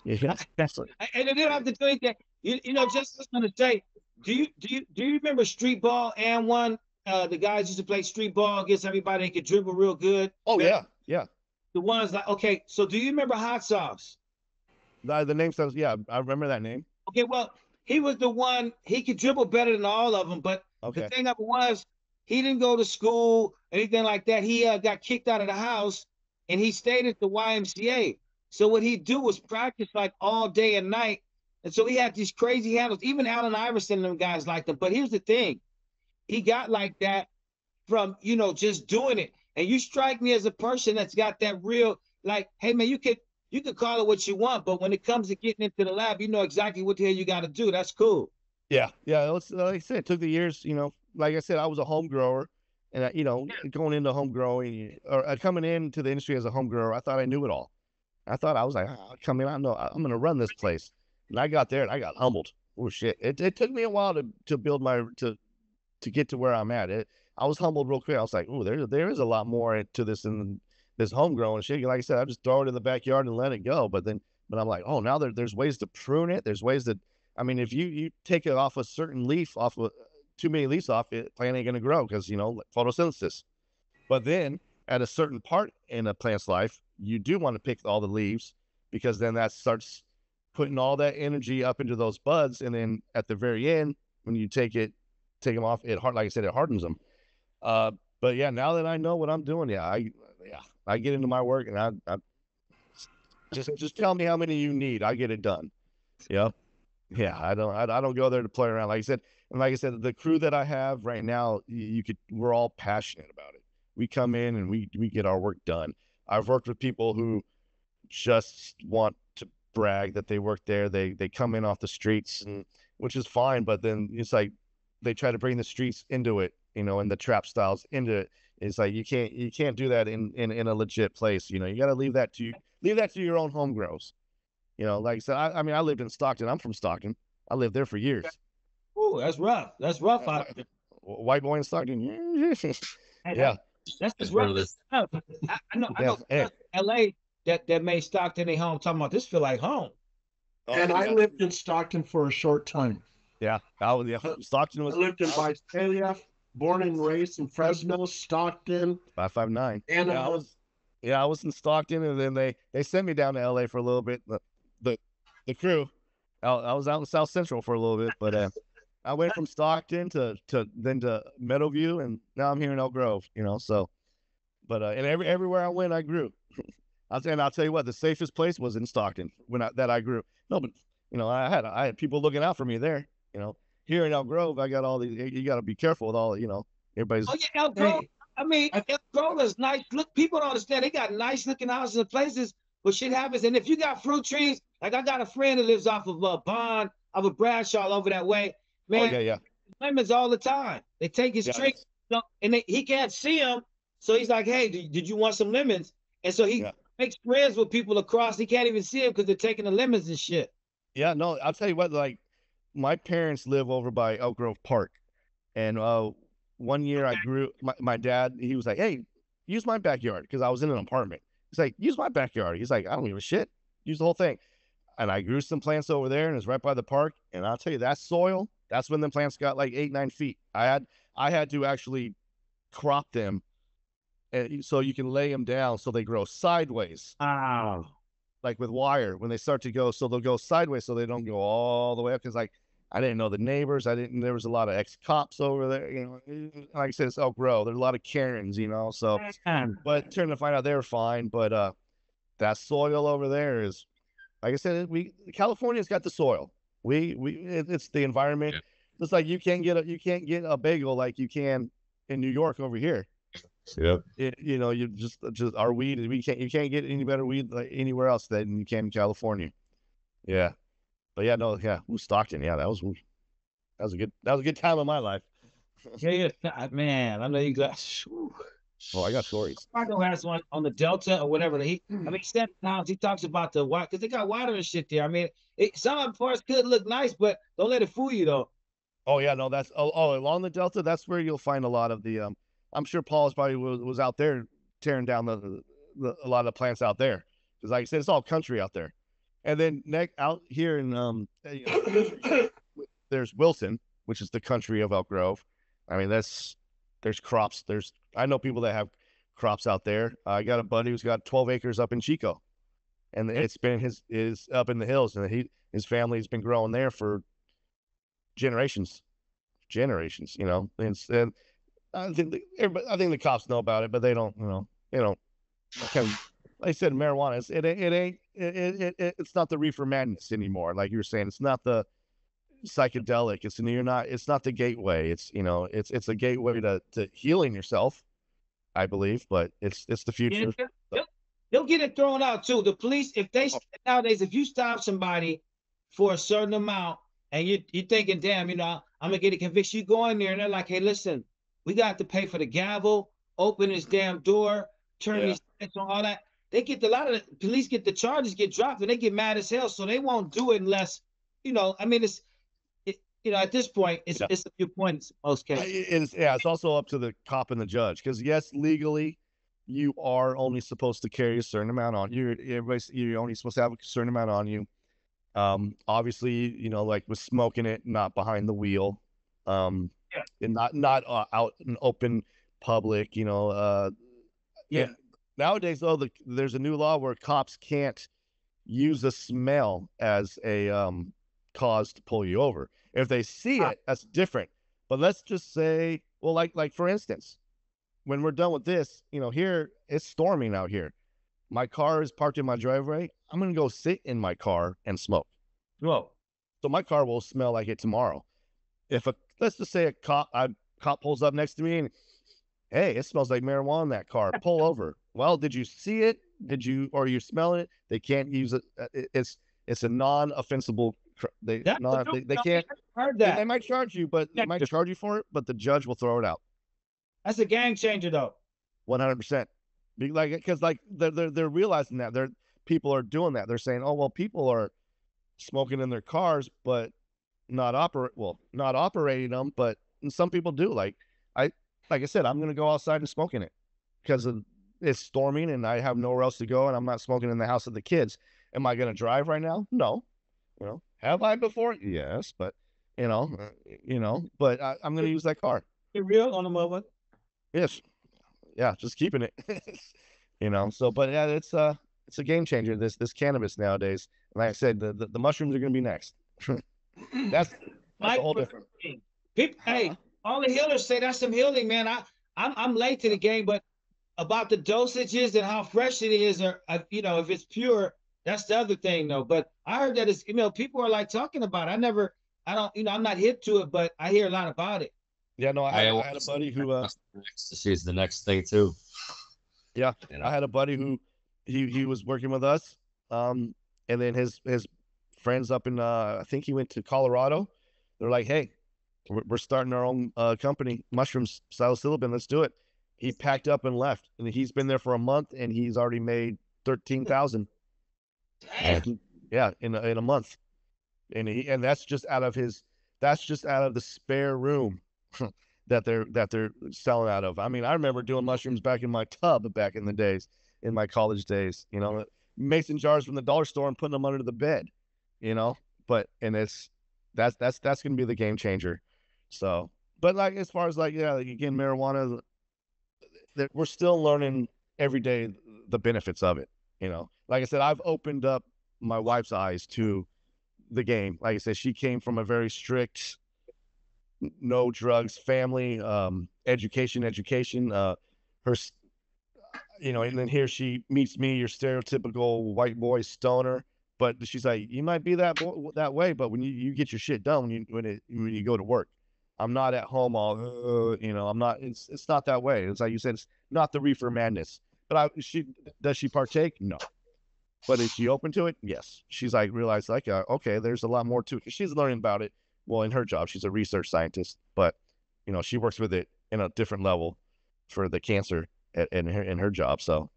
Yeah,
and they didn't have to do anything. Just going to say, do you remember street ball and one? The guys used to play street ball against everybody. They could dribble real good.
Oh yeah.
The ones like okay. So do you remember Hot Sauce?
The name sounds I remember that name.
Okay, well, he was the one. He could dribble better than all of them, but the thing of it was, he didn't go to school, anything like that. He got kicked out of the house, and he stayed at the YMCA. So what he'd do was practice like all day and night, and so he had these crazy handles. Even Allen Iverson and them guys liked him. But here's the thing, he got like that from just doing it. And you strike me as a person that's got that real like, hey man, you could call it what you want, but when it comes to getting into the lab, you know exactly what the hell you got to do. That's cool.
Yeah. Like I said, it took the years. Like I said, I was a home grower, and going into home growing or coming into the industry as a home grower, I thought I knew it all. I thought I was like, come in, I know I'm going to run this place. And I got there and I got humbled. Oh shit! It took me a while to build to get to where I'm at. I was humbled real quick. I was like, oh, there is a lot more to this than this homegrown shit. Like I said, I just throw it in the backyard and let it go. But I'm like, oh, now there's ways to prune it. There's ways that, I mean, if you take it off a certain leaf, off of too many leaves off it, plant ain't gonna grow because photosynthesis. But then at a certain part in a plant's life, you do want to pick all the leaves because then that starts putting all that energy up into those buds, and then at the very end, when you take them off, like I said, it hardens them. But yeah, now that I know what I'm doing, I get into my work and I just tell me how many you need. I get it done. Yeah. I don't go there to play around. Like I said, the crew that I have right now, we're all passionate about it. We come in and we get our work done. I've worked with people who just want to brag that they work there. They come in off the streets, which is fine, but then it's like they try to bring the streets into it, and the trap styles into it. It's like you can't do that in a legit place. You got to leave that to your own home grows. Like I said, I mean, I lived in Stockton. I'm from Stockton. I lived there for years.
Oh, that's rough. That's rough out there.
White boy in Stockton. Yeah.
That's just rough. I know LA that made Stockton their home. Talking about this feel like home.
And I lived in Stockton for a short time.
Yeah. Stockton was.
I lived in Visalia, born and raised in Fresno, Stockton.
559.
And
I was in Stockton, and then they sent me down to LA for a little bit. The crew, I was out in South Central for a little bit, but I went from Stockton to Meadowview, and now I'm here in Elk Grove. So, but and everywhere I went, I grew. I'll tell you what, the safest place was in Stockton that I grew. No, but I had people looking out for me there. Here in Elk Grove, I got all these. You got to be careful with all. Everybody's.
Oh yeah, Elk Grove. I mean, Elk Grove is nice. Look, people don't understand. They got nice looking houses and places, but shit happens. And if you got fruit trees, like I got a friend that lives off of Bond, off of Bradshaw, over that way. Man,
yeah.
lemons all the time. They take his tree So, and he can't see him. So he's like, hey, did you want some lemons? And so he
Yeah.
makes friends with people across. He can't even see him because they're taking the lemons and shit.
Yeah, no, I'll tell you what, like my parents live over by Elk Grove Park. And one year I grew my dad, he was like, hey, use my backyard because I was in an apartment. He's like, use my backyard. He's like, I don't give a shit. Use the whole thing. And I grew some plants over there and it's right by the park. And I'll tell you, that soil, that's when the plants got like 8, 9 feet. I had to actually crop them so you can lay them down so they grow sideways.
Wow.
Like with wire, when they start to go, so they'll go sideways so they don't go all the way up. Because like I didn't know the neighbors. There was a lot of ex-cops over there, like I said, it's Elk Grove. There's a lot of Karens, so, but turned to find out they were fine. But that soil over there is, like I said, California's got the soil. It's the environment.
Yeah.
It's like you can't get a bagel like you can in New York over here.
Yep.
You just our weed. You can't get any better weed like anywhere else than you can in California. Yeah, but yeah, no, yeah, Stockton. Yeah, that was a good time of my life.
Yeah, man, I know you got.
Oh, I got stories.
Chicago has one on the Delta or whatever. He 7 times he talks about the water because they got water and shit there. I mean, some of the parts could look nice, but don't let it fool you though.
Oh yeah, no, that's along the Delta. That's where you'll find a lot of the. I'm sure Paul's probably was out there tearing down a lot of the plants out there because, like I said, it's all country out there. And then out here in there's Wilson, which is the country of Elk Grove. I mean, there's crops. I know people that have crops out there. I got a buddy who's got 12 acres up in Chico, and it's been his up in the hills, and his family's been growing there for generations. And I think the cops know about it, but they don't. Like I said, marijuana. It's not the reefer madness anymore. Like you were saying, it's not the psychedelic. It's not the gateway. It's a gateway to healing yourself, I believe. But it's the future.
They'll get it thrown out too. The police, nowadays, if you stop somebody for a certain amount and you're thinking, damn, I'm gonna get a conviction, you go in there and they're like, hey, listen, we got to pay for the gavel, open this damn door, turn these lights on, all that. They get a lot of the police get the charges get dropped and they get mad as hell, so they won't do it unless, I mean, at this point, it's a few points in most cases.
It's also up to the cop and the judge because yes, legally, you are only supposed to carry a certain amount on you. You're only supposed to have a certain amount on you. Obviously, like with smoking it, not behind the wheel, and not out in open public. Nowadays, though, there's a new law where cops can't use a smell as a cause to pull you over. If they see it, that's different. But let's just say, well, like for instance, when we're done with this, here it's storming out here. My car is parked in my driveway. I'm gonna go sit in my car and smoke.
Whoa.
So my car will smell like it tomorrow. Let's just say a cop pulls up next to me and, hey, it smells like marijuana in that car. Pull over. Well, did you see it? Or you smell it? They can't use it. It's a non-offensible. They can't.
Heard that.
They might charge you, but for it. But the judge will throw it out.
That's a game changer, though.
100%. Because they're realizing that people are doing that. They're saying, oh well, people are smoking in their cars, but not operating them. But some people do. Like I said, I'm gonna go outside and smoke in it because it's storming and I have nowhere else to go, and I'm not smoking in the house of the kids. Am I gonna drive right now? No. Have I before? Yes, but but I'm gonna use that car.
You're real on the moment.
Yes. Yeah, just keeping it. So but yeah, it's a game changer, this cannabis nowadays. And like I said, the mushrooms are gonna be next. that's a whole different
people. Hey, all the healers say that's some healing, man. I'm late to the game, but about the dosages and how fresh it is, or if it's pure, that's the other thing though. But I heard that it's people are like talking about it. I'm not hip to it, but I hear a lot about it.
Yeah, no, I had a buddy who
ecstasy is the next thing too.
Yeah, I had a buddy who he was working with us, and then his friends up in I think he went to Colorado. They're like, hey, We're starting our own company, mushrooms, psilocybin. Let's do it. He packed up and left, and he's been there for a month, and he's already made 13,000.
Damn.
Yeah, in a month, and that's just out of the spare room that they're selling out of. I mean, I remember doing mushrooms back in my tub back in the days, in my college days. Mason jars from the dollar store and putting them under the bed. You know, but and that's going to be the game changer. So, but like as far as like again, marijuana, that we're still learning every day the benefits of it. Like I said, I've opened up my wife's eyes to the game. Like I said, she came from a very strict no drugs family, education. Her, and then here she meets me, your stereotypical white boy stoner. But she's like, you might be that way, but when you get your shit done, when you go to work, I'm not at home all, I'm not. It's not that way. It's like you said, it's not the reefer madness. But does she partake? No. But is she open to it? Yes. She's like realized like, okay, there's a lot more to it. 'Cause she's learning about it. Well, in her job, she's a research scientist, but she works with it in a different level for the cancer in her job. So,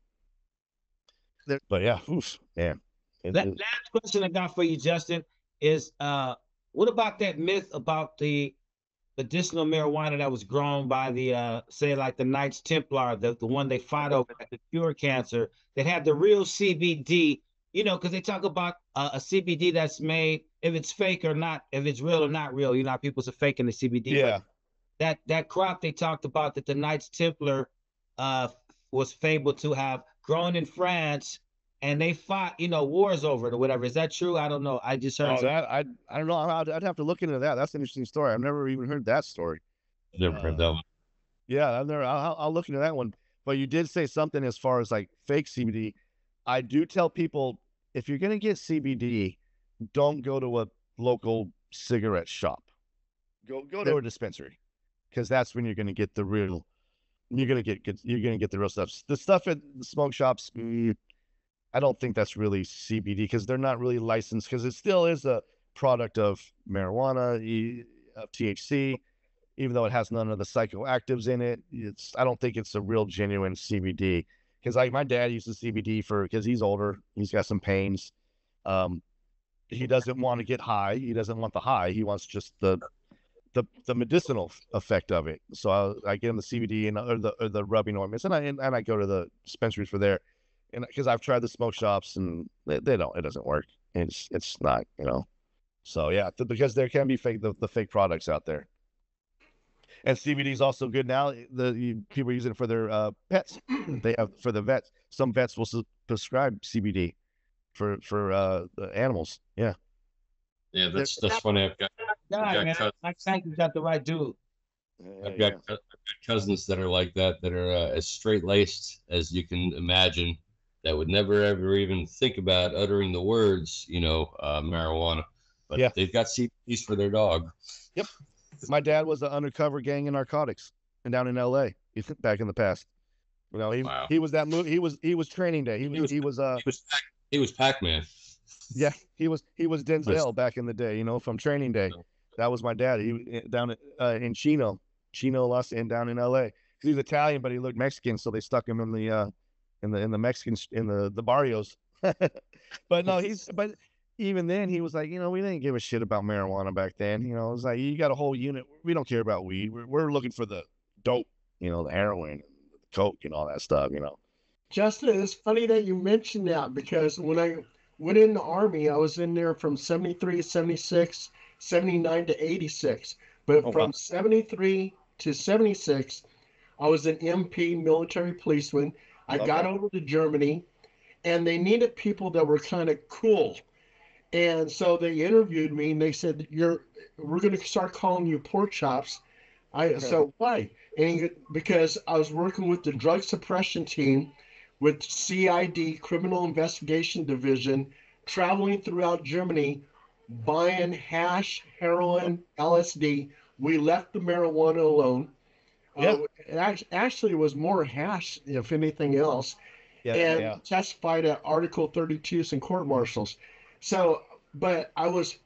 but yeah, oof, man.
Last question I got for you, Justin, is what about that myth about the medicinal marijuana that was grown by the say like the Knights Templar, the one they fought over to cure cancer, that had the real CBD, because they talk about a CBD that's made, if it's fake or not, if it's real or not real, how people are faking the CBD.
Yeah.
But that crop they talked about that the Knights Templar was fabled to have grown in France, and they fought, wars over it or whatever. Is that true? I don't know. I just heard
that. I don't know. I'd have to look into that. That's an interesting story. I've never even heard that story.
Never heard that one.
Yeah, I've never. I'll look into that one. But you did say something as far as like fake CBD. I do tell people, if you're gonna get CBD, don't go to a local cigarette shop. Go to a dispensary, because that's when you're gonna get the real. You're gonna get the real stuff. The stuff at the smoke shops, I don't think that's really CBD, because they're not really licensed, because it still is a product of marijuana, of THC, even though it has none of the psychoactives in it. I don't think it's a real genuine CBD, because like my dad uses CBD because he's older, he's got some pains. He doesn't want to get high. He doesn't want the high. He wants just the medicinal effect of it. So I get him the CBD or the rubbing ointments, and I go to the dispensaries for there. And because I've tried the smoke shops and they don't, it doesn't work. It's not, So yeah, because there can be the fake products out there. And CBD is also good now. People are using it for their pets. They have for the vets. Some vets will prescribe CBD for the animals. Yeah.
Yeah, that's funny.
I think you got the right dude.
I've got cousins that are like that are as straight laced as you can imagine, that would never ever even think about uttering the words, marijuana. But yeah, they've got CBDs for their dog.
Yep. My dad was an undercover gang in narcotics and down in LA back in the past. He was that movie. He was Training Day. He
was Pac-Man.
Yeah, he was Denzel back in the day, from Training Day. That was my dad. He down in Chino, and down in LA. He's Italian, but he looked Mexican, so they stuck him in the Mexican in the barrios. But no, but even then he was like, we didn't give a shit about marijuana back then. It was like, you got a whole unit. We don't care about weed. We're looking for the dope, the heroin, the coke, and all that stuff.
Justin, it's funny that you mentioned that, because when I went in the Army, I was in there from 73 to 76, 79 to 86. But from 73 to 76, I was an MP, military policeman. I got over to Germany, and they needed people that were kind of cool. And so they interviewed me, and they said, we're going to start calling you pork chops. So why? Because I was working with the drug suppression team with CID, Criminal Investigation Division, traveling throughout Germany, buying hash, heroin, LSD. We left the marijuana alone.
Yeah.
It actually was more hash, if anything else. And testified at Article 32s and court martials. So, but I was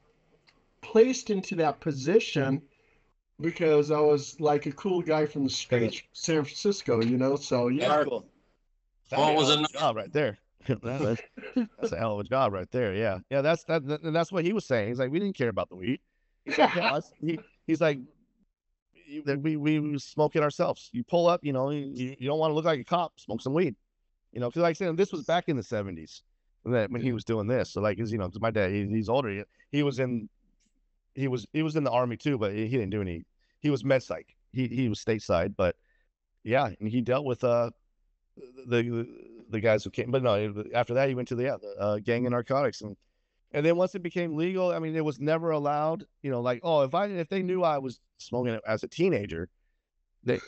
placed into that position because I was like a cool guy from the streets, San Francisco, you know. So yeah,
That's cool. That's
What
a
was
hell of
it?
a job right there. That's a hell of a job right there. Yeah, yeah. And that's what he was saying. He's like, we didn't care about the weed. He's like, we was smoking ourselves. You pull up, you know, you don't want to look like a cop. Smoke some weed, you know. Because like I said, this was back in the '70s that when he was doing this. So like, cause you know, cause my dad, he's older. He was in he was in the army too, but he didn't do any. He was med psych. He was stateside, but yeah, and he dealt with the the guys who came. But no, after that he went to the gang of narcotics, and then once it became legal, I mean, it was never allowed. You know, like if they knew I was smoking it as a teenager, they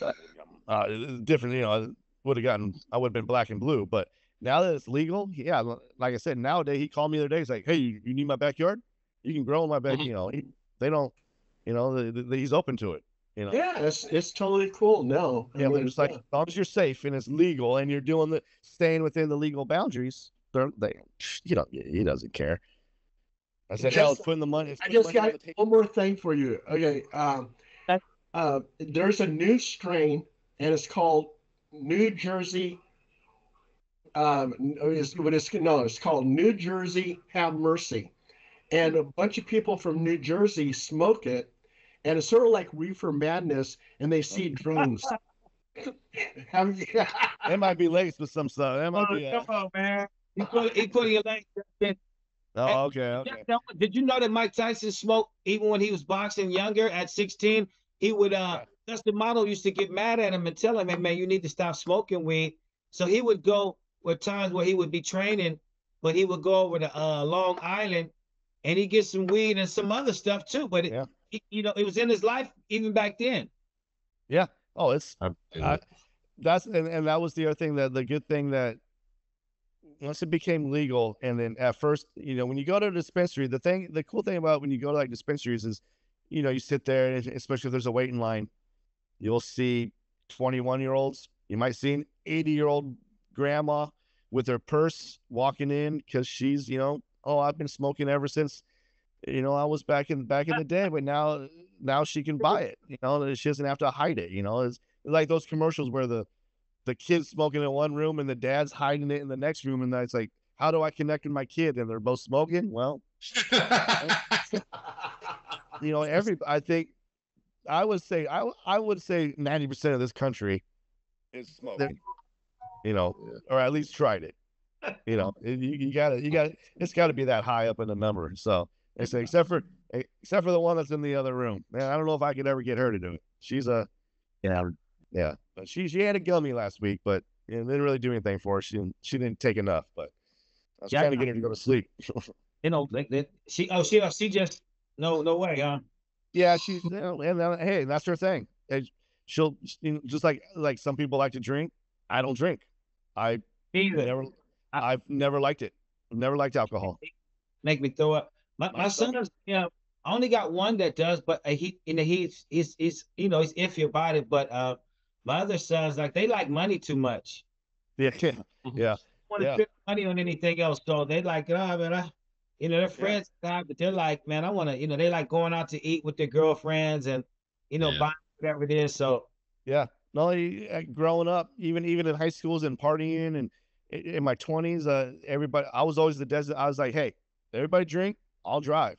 different. You know, I would have been black and blue. But now that it's legal, yeah, like I said, nowadays he called me the other day. He's like, hey, you need my backyard? You can grow in my back.
Mhm.
You know, they don't. You know, he's open to it. You know.
yeah, it's totally cool. No, I
Yeah, they're
mean,
just like,
yeah.
as long as you're safe and it's legal and you're doing staying within the legal boundaries, he doesn't care. I said, hell, it's putting the money. It's
I
putting
just
money on
got
the table.
one more thing for you. Okay, there's a new strain, and it's called New Jersey. It's called New Jersey Have Mercy, and a bunch of people from New Jersey smoke it, and it's sort of like reefer madness, and they see drones. Have you?
It might be laced with some stuff. That might
Oh,
be.
come on, man. He put your leg.
Oh, okay, okay.
Did you know that Mike Tyson smoked even when he was boxing younger at 16? He would
Yeah.
Dustin Model used to get mad at him and tell him, hey man, you need to stop smoking weed. So he would go with times where he would be training, but he would go over to Long Island and he get some weed and some other stuff too. But
Yeah.
it was in his life even back then.
Yeah. Oh,
I've
and that was the other thing, that the good thing that once it became legal, and then at first, you know, when you go to a dispensary, the cool thing about when you go to like dispensaries is, you know, you sit there, and especially if there's a waiting line, you'll see 21-year-olds. You might see an 80-year-old grandma with her purse walking in because she's, you know, oh, I've been smoking ever since, you know, I was back in the day, but now she can buy it. You know, she doesn't have to hide it. You know, it's like those commercials where the kid's smoking in one room and the dad's hiding it in the next room, and it's like, how do I connect with my kid? And they're both smoking. Well, you know, I think I would say 90% of this country is smoking. You know, or at least tried it. You know, you got to it's got to be that high up in the number. So they say, except for the one that's in the other room. Man, I don't know if I could ever get her to do it. She's yeah, but she had a gummy last week, but it didn't really do anything for her. She didn't take enough, but I was
Yeah,
trying to get her to go to sleep.
you know, she just no way, huh?
Yeah, she's, you know, and hey, that's her thing. She'll, you know, just like some people like to drink. I don't drink. I
Either.
never
I-
I've never liked it. Never liked alcohol.
Make me throw up. My son is, I only got one that does, but he's he's iffy about it. But my other sons, like, they like money too much.
Yeah, yeah,
Want to
yeah,
spend money on anything else, so they like, man, their friends, but they're like, man, I want to, they like going out to eat with their girlfriends and
Yeah.
buying whatever it is. So
yeah. No, growing up, even in high schools and partying, and in my 20s, everybody, I was always the desert. I was like, hey, everybody drink, I'll drive.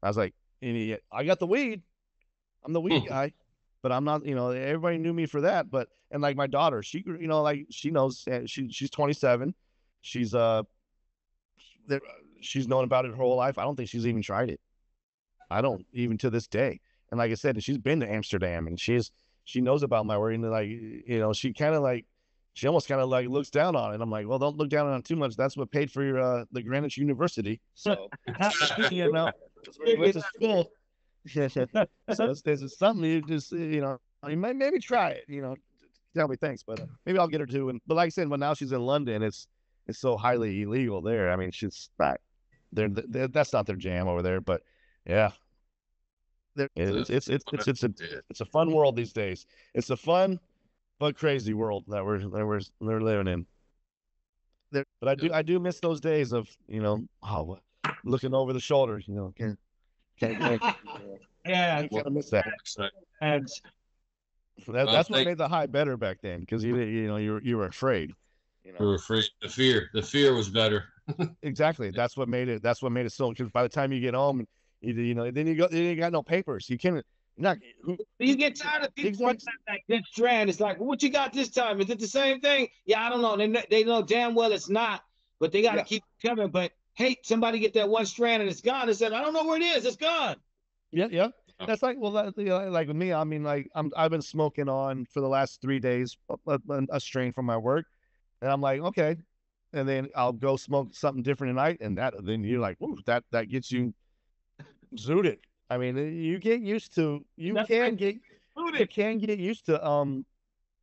I was like, I got the weed. I'm the weed guy, but I'm not, you know, everybody knew me for that. But, and like my daughter, you know, like she knows, she's 27. She's, there, she's known about it her whole life. I don't think she's even tried it. I don't, even to this day. And like I said, she's been to Amsterdam, and she knows about my work. And like, you know, she almost kind of like looks down on it. I'm like, well, don't look down on it too much. That's what paid for your, the Greenwich University. So, you know, we went to school. So it's something you just, you know, you might maybe try it, you know, tell me thanks, but maybe I'll get her to. But like I said, when now she's in London, it's so highly illegal there. I mean, she's not, that's not their jam over there. But yeah, it's a fun world these days. It's a fun but crazy world that we're living in. But I do miss those days of, you know, looking over the shoulder. You know, can't
Yeah,
You kind of miss that.
and
That's what made the high better back then, because you were afraid.
You were afraid. The fear was better.
Exactly. That's what made it so. Because by the time you get home, then you got no papers. You can't. Not
you get tired of people like that strand. It's like, what you got this time? Is it the same thing? Yeah, I don't know. They know damn well it's not, but they got to keep coming. But hey, somebody get that one strand and it's gone. They said, I don't know where it is. It's gone.
Yeah. That's like, well, like with me, I mean, like I've been smoking on for the last 3 days, a strain from my work, and I'm like, okay, and then I'll go smoke something different tonight, and then you're like, ooh, that gets you zooted. I mean, you get used to you can get used to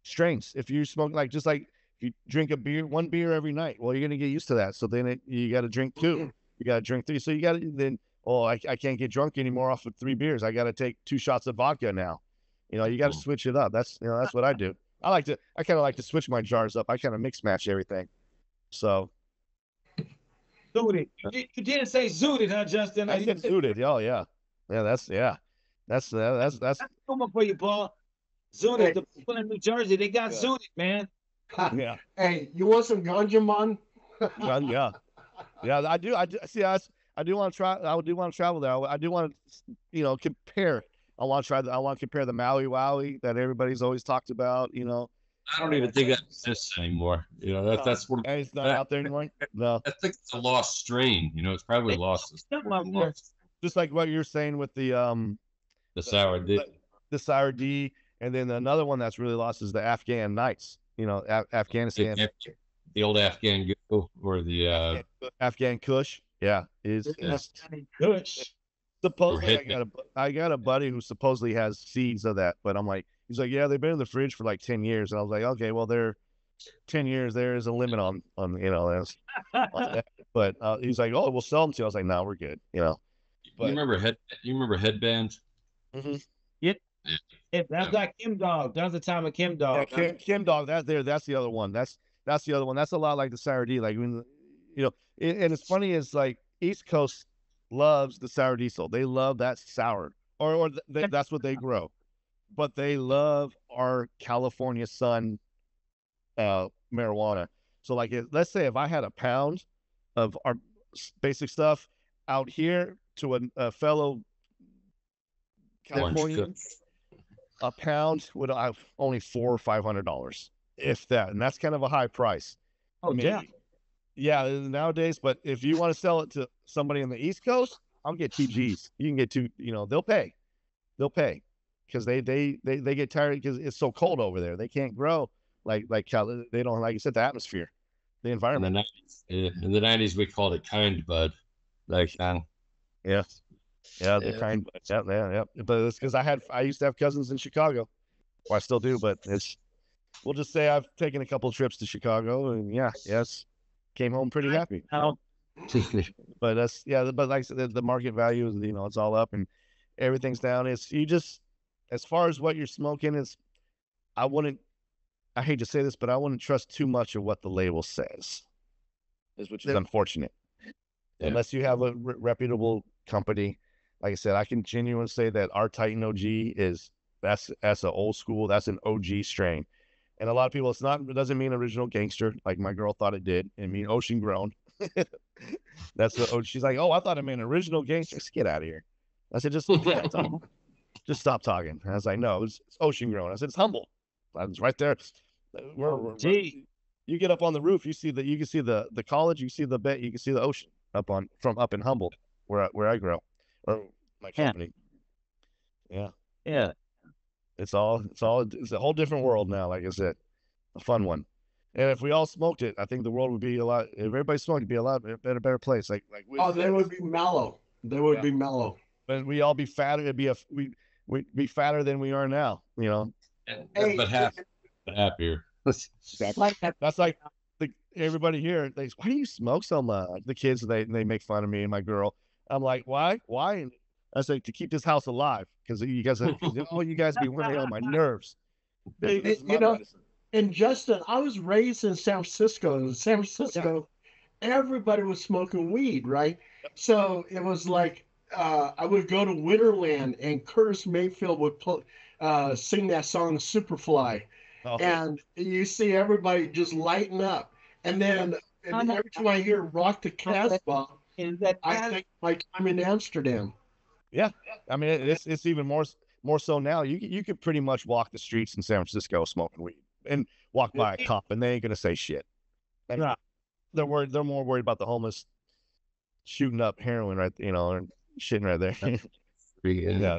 strains if you smoke, like, just like if you drink one beer every night. Well, you're gonna get used to that. So then you got to drink 2, you got to drink 3. So you got to then. Oh, I can't get drunk anymore off of 3 beers. I got to take 2 shots of vodka now. You got to switch it up. That's what I do. I kind of like to switch my jars up. I kind of mix match everything. So.
Zooted. You didn't say zooted, huh, Justin?
I said zooted. Oh yeah. That's
coming for you, Paul. Zooted. The people in New Jersey, they got zooted, man.
Yeah.
Hey, you want some ganja, man?
Yeah. I do. See. I do want to try. I do want to travel there. I do want to, compare. I want to compare the Maui Wowie that everybody's always talked about.
I don't even think that exists anymore. That's what.
It's not out there anymore. No.
I think it's a lost strain. It's probably lost.
Just like what you're saying with the
sour D.
The sour D, and then another one that's really lost is the Afghan Nights. Afghanistan.
The old Afghan go or the
Afghan Kush. Yeah, is
Kush.
Supposedly, I got a buddy who supposedly has seeds of that, but he's like, yeah, they've been in the fridge for like 10 years, and I was like, okay, well, they're 10 years. There is a limit on that. But he's like, oh, we'll sell them to you. I was like, no, we're good. But,
you remember Headband?
Mm-hmm.
That's like Kim Dog. That was the time of Kim Dog.
Yeah, Kim Dog. That's the other one. That's the other one. That's a lot like the sour D. Like when and it's funny is like East Coast loves the sour diesel. They love that sour, or that's what they grow. But they love our California sun marijuana. So like, let's say if I had a pound of our basic stuff out here to a fellow Californian, a pound would have only $400 or $500, if that, and that's kind of a high price.
Oh, maybe.
Yeah, nowadays. But if you want to sell it to somebody on the East Coast, I'll get 2 G's. You can get 2. They'll pay because they get tired because it's so cold over there. They can't grow like they don't, like you said, the atmosphere, the environment.
In the 90s, we called it kind bud.
Yeah, the kind bud. Yeah. But it's because I used to have cousins in Chicago. Well, I still do, but we'll just say I've taken a couple trips to Chicago, and came home pretty happy. But but like I said, the market value is, it's all up and everything's down. It's as far as what you're smoking is, I hate to say this, but I wouldn't trust too much of what the label says, which is unfortunate. Yeah. Unless you have a reputable company. Like I said, I can genuinely say that our Titan OG that's an old school, that's an OG strain. And a lot of people, it doesn't mean original gangster, like my girl thought it did. It mean ocean grown. That's what she's like, oh, I thought it meant original gangster. Just get out of here. I said, just stop talking. And I was like, no, it's ocean grown. I said, it's humble. I was right there. You get up on the roof, you can see the college, you see the bet, you can see the ocean up in Humble, where I grow, or my company. Yeah. It's a whole different world now. Like I said, a fun one. And if we all smoked it, I think the world would be if everybody smoked, it'd be a lot better place. Like
they would be mellow. They would be mellow.
But we all be fatter. We'd be fatter than we are now.
But happier.
Exactly. That's like everybody here. Why do you smoke so much? The kids, they make fun of me and my girl. I'm like, why? And I say, to keep this house alive, because you guys be weighing on my nerves.
And Justin, I was raised in San Francisco. In San Francisco, everybody was smoking weed, right? So it was like I would go to Winterland, and Curtis Mayfield would sing that song "Superfly,"
Oh,
and you see everybody just lighten up. And then and every time I hear "Rock the Casbah,"
Is that
I think my time in Amsterdam.
yeah. I mean, it's even more so now. You could pretty much walk the streets in San Francisco smoking weed and walk by a cop, and they ain't gonna say shit. And
Right.
they're worried. They're more worried about the homeless shooting up heroin, right? And shitting right there. Yeah.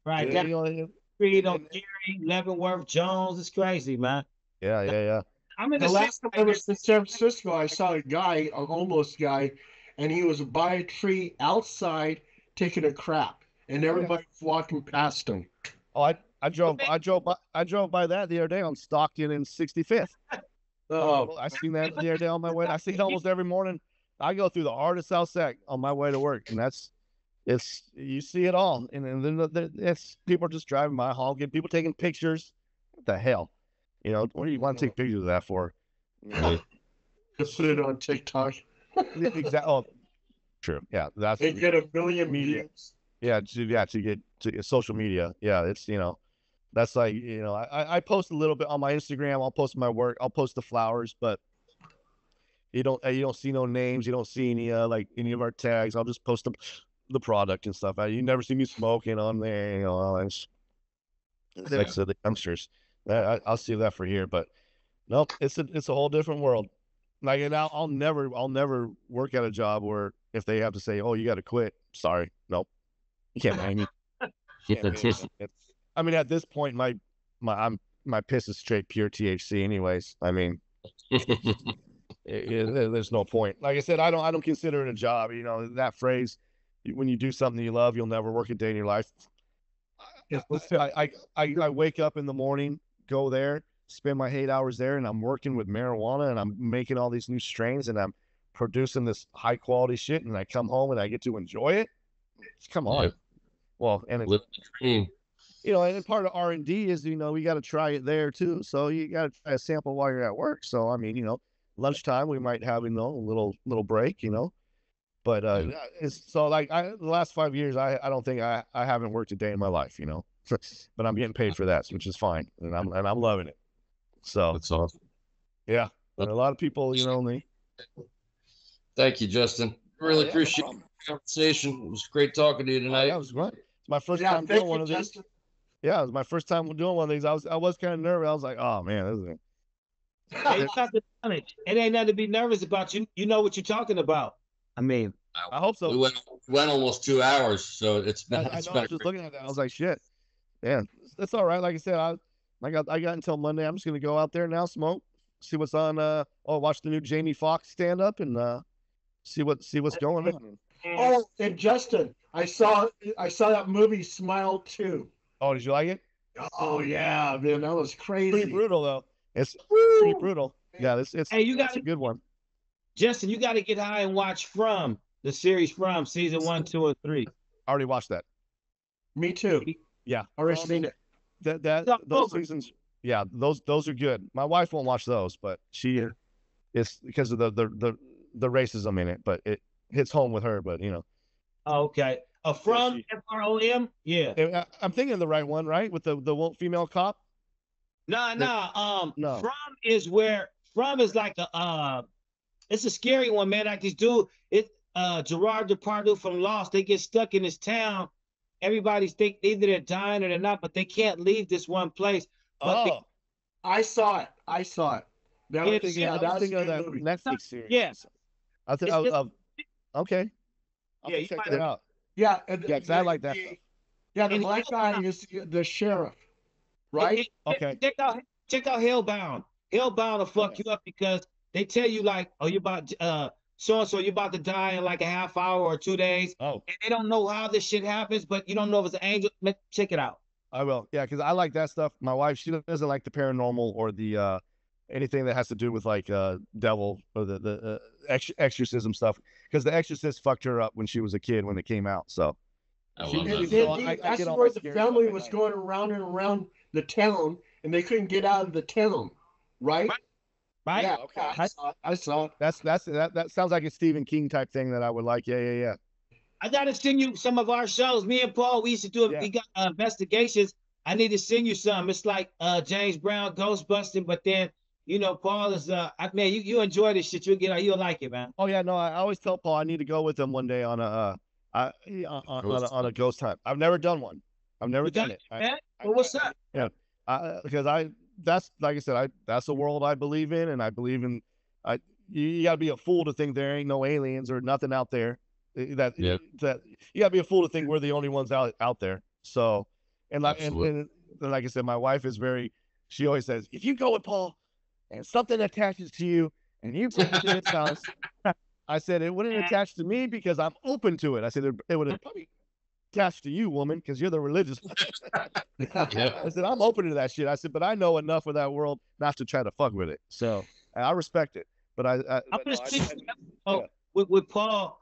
right?
Yeah,
That
you know,
Creed on Gary, Leavenworth, Jones. It's crazy, man.
yeah.
I'm in
The
the
last
city.
time I was in San Francisco, I saw a guy, a homeless guy, and he was by a tree outside taking a crap, and everybody was walking past him.
Oh, I drove by that the other day on Stockton and 65th.
Oh,
I seen that the other day on my way. I see it almost every morning. I go through the hardest South Sac on my way to work, and it's you see it all. And then it's people are just driving by, hogging, people taking pictures. What the hell? What do you want to take pictures of that for?
Right.
to put it on TikTok
Exactly. Oh, true. Yeah, that's
and get a million
media.
views.
Yeah, to get social media. Yeah, it's that's like I post a little bit on my Instagram. I'll post my work. I'll post the flowers, but you don't see no names. You don't see any of our tags. I'll just post the product and stuff. You never see me smoking on there. That's the youngsters. I'll see that for here, but nope. It's a whole different world. Like, and I'll never work at a job where if they have to say, "Oh, you got to quit." Sorry, nope. You can't blame me. I mean, at this point, my piss is straight pure THC. Anyways, I mean, there's no point. Like I said, I don't consider it a job. That phrase, when you do something you love, you'll never work a day in your life. I wake up in the morning, go there, spend my 8 hours there, and I'm working with marijuana, and I'm making all these new strains, and I'm producing this high quality shit, and I come home and I get to enjoy it. Come on.
Yeah.
Well, and it's,
Live the dream.
and part of R&D is, we got to try it there too. So you got to try a sample while you're at work. So, I mean, lunchtime we might have, a little break, but, it's so like the last 5 years, I don't think I haven't worked a day in my life, but I'm getting paid for that, which is fine. And I'm loving it. So
That's awesome.
yeah. And a lot of people,
Thank you, Justin. Really
yeah,
appreciate
no
the conversation. It was great talking to you tonight.
that was great. It's my first
Yeah,
time
thank
doing one
you,
of these.
Justin.
Yeah, it was my first time doing one of these. I was kind of nervous. I was like, oh man, this is
Hey, you got to be honest. It ain't nothing to be nervous about. You know what you're talking about. I mean,
I hope so.
We went almost 2 hours, so it's
I
been.
know. I
It's
was
been
just looking at that. I was like, shit, man, that's all right. Like I said, I got until Monday. I'm just gonna go out there now, smoke, see what's on. Watch the new Jamie Foxx stand up and see what's going on.
Oh, and Justin, I saw that movie Smile 2.
Oh, did you like it?
Oh yeah, man, that was
Pretty
crazy.
brutal though. It's
Woo!
pretty brutal. Yeah, it's
hey, you
that's
got
a good one.
Justin. You got to get high and watch From the series From season 1, 2, and 3.
I already watched that.
Me too.
Yeah,
Already seen it.
those seasons. Yeah, those are good. My wife won't watch those, but it's because of the racism in it. But it hits home with her. But
Oh, okay. From FROM. Yeah.
I'm thinking of the right one, right? With the female cop.
No.
No.
From is like it's a scary one, man. Like this dude, Gerard Depardieu from Lost. They get stuck in this town. Everybody's think either they're dying or they're not, but they can't leave this one place. But
Oh,
I saw it. That
It's-
was,
yeah,
that
I'm
was a
thinking of
good
that
movie.
Netflix series.
Yeah.
I think
It's-
okay. I'll
Yeah, you
check
might
that
have-
out.
Yeah,
Yeah, 'cause I like that stuff.
Yeah, the
And
black guy is the sheriff, right?
Okay.
Check out Hellbound. Hellbound will fuck you up because they tell you like, oh, you're about so and so, you're about to die in like a half hour or 2 days,
Oh,
and they don't know how this shit happens, but you don't know if it's an angel. Check it out.
I will. Yeah, because I like that stuff. My wife, she doesn't like the paranormal or the anything that has to do with like devil or the exorcism stuff. Because The Exorcist fucked her up when she was a kid when it came out. So
I
She-
love
And
she-
that.
then
so I
that's
get all
where
my
the
scary
family
stuff
was
at night.
going around and around the town, and they couldn't get out of the town, right?
Right?
Yeah,
okay.
I saw it.
that sounds like a Stephen King type thing that I would like. Yeah.
I gotta send you some of our shows. Me and Paul, we used to do it.
Yeah.
We got investigations. I need to send you some. It's like James Brown ghost busting, but then Paul is man, you enjoy this shit. You'll like it, man.
Oh yeah, no, I always tell Paul I need to go with him one day on a ghost hunt. I've never done one. I've never done it.
Man? Well, what's up?
Yeah, because that's like I said, that's the world I believe in, and I believe in. You got to be a fool to think there ain't no aliens or nothing out there. That
Yep.
that you got to be a fool to think we're the only ones out there. So, and like and like I said, my wife is very. She always says, if you go with Paul, and something attaches to you, and you put it to its house, I said it wouldn't attach to me because I'm open to it. I said it would probably attach to you, woman, because you're the religious. I said I'm open to that shit. I said, but I know enough of that world not to try to fuck with it. So I respect it. But
with Paul,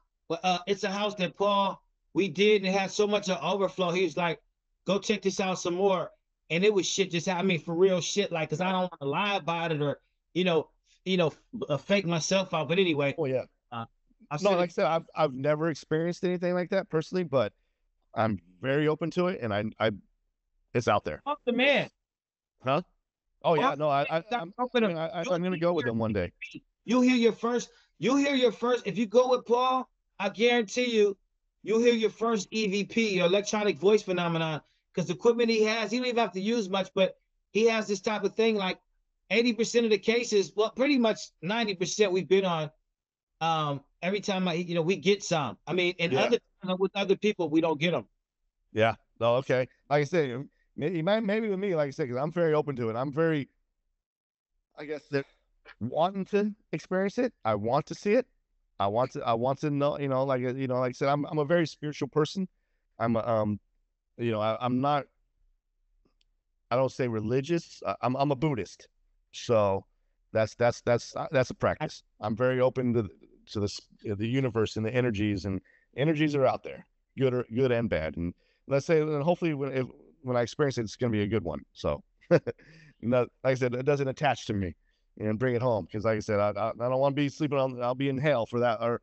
it's a house that Paul we did and had so much of overflow. He was like, "Go check this out some more," and it was shit. Just I mean, for real shit. Like, cause I don't want to lie about it or fake myself out. But anyway.
Oh yeah. No, like I said, I've never experienced anything like that personally, but I'm very open to it, and I it's out there.
Fuck the man.
Huh? Oh yeah, no, I'm gonna go with them one day.
You'll hear your first. If you go with Paul, I guarantee you'll hear your first EVP, your electronic voice phenomenon, because the equipment he has, he don't even have to use much, but he has this type of thing. Like 80% of the cases, well, pretty much 90% we've been on. Every time we get some. I mean, and with other people, we don't get them.
Yeah. No. Okay. Like I said, maybe with me, like I said, because I'm very open to it. I'm very, I guess that wanting to experience it. I want to see it. I want to know. Like I said, I'm a very spiritual person. I'm I'm not. I don't say religious. I'm a Buddhist. So that's a practice. I'm very open to the universe and the energies, and energies are out there, good and bad. And let's say, and hopefully when I experience it, it's going to be a good one. So, like I said, it doesn't attach to me and bring it home. Because like I said, I don't want to be sleeping I'll be in hell for that, or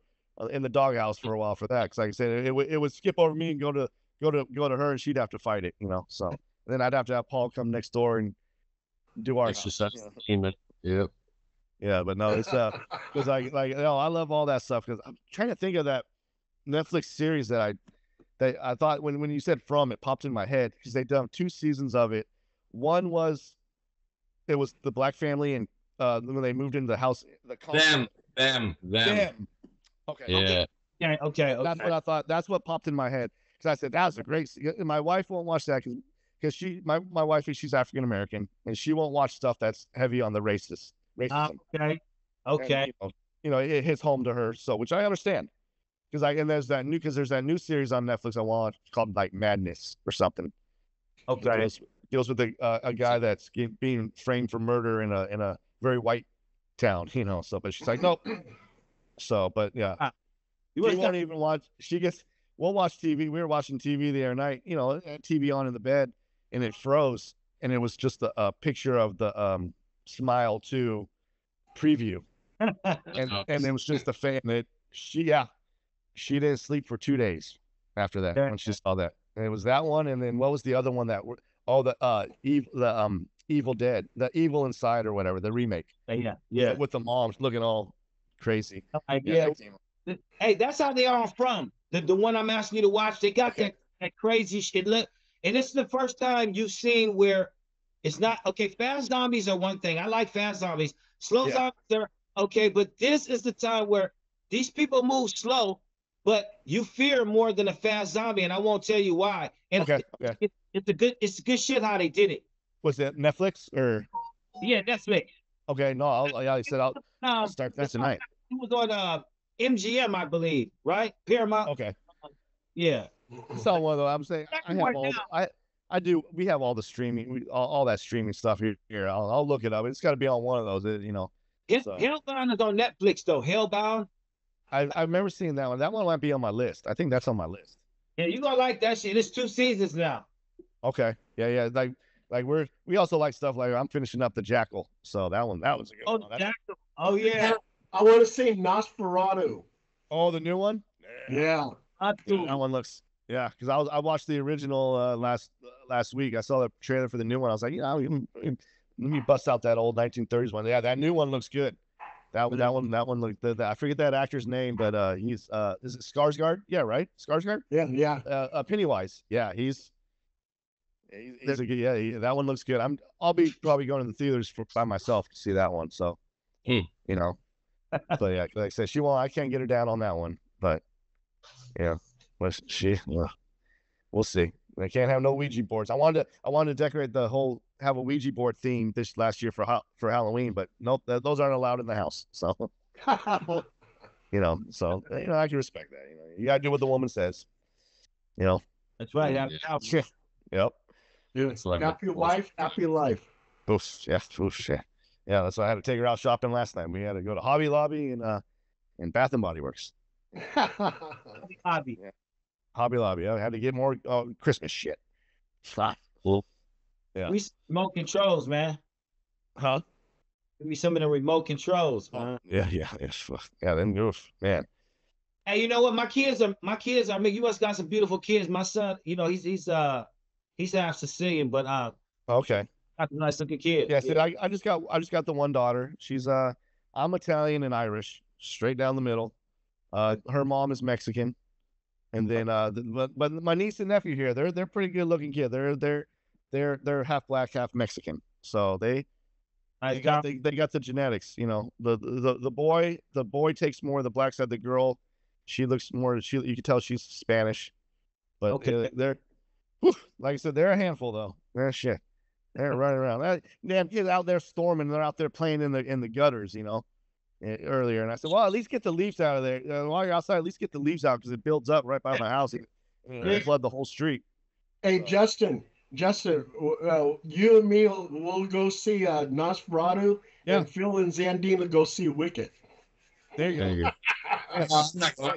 in the doghouse for a while for that. Because like I said, it would skip over me and go to her, and she'd have to fight it. So then I'd have to have Paul come next door and do our
exercise. Yep.
Yeah, but no, it's because I love all that stuff, because I'm trying to think of that Netflix series that I thought when you said From, it popped in my head, because they've done 2 seasons of it. One was it was the black family, and when they moved into the house,
them.
Okay.
Yeah.
Okay.
That's what I thought. That's what popped in my head, because I said that was a great. My wife won't watch that because my wife, she's African American, and she won't watch stuff that's heavy on the racism.
Okay.
And, it hits home to her, so which I understand, because there's that new series on Netflix I want called like Madness or something.
Okay.
Deals with a guy that's being framed for murder in a very white town, So, but she's like, nope. So, but yeah, she won't even watch. We'll watch TV. We were watching TV the other night, TV on in the bed, and it froze, and it was just a picture of the Smile 2 preview, and it was just a fan that she didn't sleep for 2 days after that when she saw that. And it was that one, and then what was the other one that Evil Dead, the Evil Inside or whatever, the remake.
Yeah.
With the moms looking all crazy.
Hey, that's how they are From. The one I'm asking you to watch, they got that crazy shit. Look, and this is the first time you've seen where it's not okay. Fast zombies are one thing. I like fast zombies. Slow zombies are okay, but this is the time where these people move slow, but you fear more than a fast zombie, and I won't tell you why. And it's good shit how they did it.
Was it Netflix or?
Yeah, Netflix.
Okay, no, I'll start that tonight.
It was on MGM, I believe, right? Paramount.
Okay.
Yeah.
So one though, I'm saying we have all the streaming, all that streaming stuff here. I'll look it up. It's got to be on one of those,
Hellbound is on Netflix though. Hellbound.
I remember seeing that one. That one might be on my list. I think that's on my list.
Yeah, you're gonna like that shit. It's 2 seasons now.
Okay. Yeah. Like we also like stuff like I'm finishing up The Jackal. So that was a good one.
Jackal. Oh yeah.
I want to see Nosferatu.
Oh, the new one?
Yeah.
That one looks, yeah. Because I watched the original last week. I saw the trailer for the new one. I was like, let me bust out that old 1930s one. Yeah, that new one looks good. That one looked. I forget that actor's name, but he's is it Skarsgård? Yeah, right, Skarsgård.
Yeah.
Pennywise. Yeah, he's a good. Yeah, that one looks good. I'll be probably going to the theaters by myself to see that one. So, you know, but yeah, like I said, I can't get her down on that one. But yeah, we'll see. I can't have no Ouija boards. I wanted to decorate have a Ouija board theme this last year for Halloween, but nope, those aren't allowed in the house. So, I can respect that. You gotta do what the woman says.
That's right.
Yeah. Yep.
Happy wife, happy life.
Oof, yeah. Yeah, that's why I had to take her out shopping last night. We had to go to Hobby Lobby and Bath and Body Works.
Hobby.
Yeah. Hobby Lobby. I had to get more Christmas shit. Cool. Yeah.
We remote controls, man.
Huh?
Give me some of the remote controls, man.
Yeah. Then man.
Hey, you know what? My kids are. I mean, you must got some beautiful kids. My son, he's half Sicilian, but
okay.
That's a nice looking kid.
Yeah. See, I just got the one daughter. She's I'm Italian and Irish, straight down the middle. Her mom is Mexican. And then but my niece and nephew here, they're pretty good looking kid. They're half black, half Mexican. So they got the genetics, The boy takes more of the black side. The girl, she looks more, you can tell she's Spanish. But okay. They're like I said, they're a handful though. They're running around. Damn kids out there storming, they're out there playing in the gutters, earlier. And I said, well, at least get the leaves out of there. While you're outside, at least get the leaves out because it builds up right by my house and flood the whole street.
Hey, Justin, you and me will go see Nosferatu, and Phil and Zandina go see Wicked.
There you go.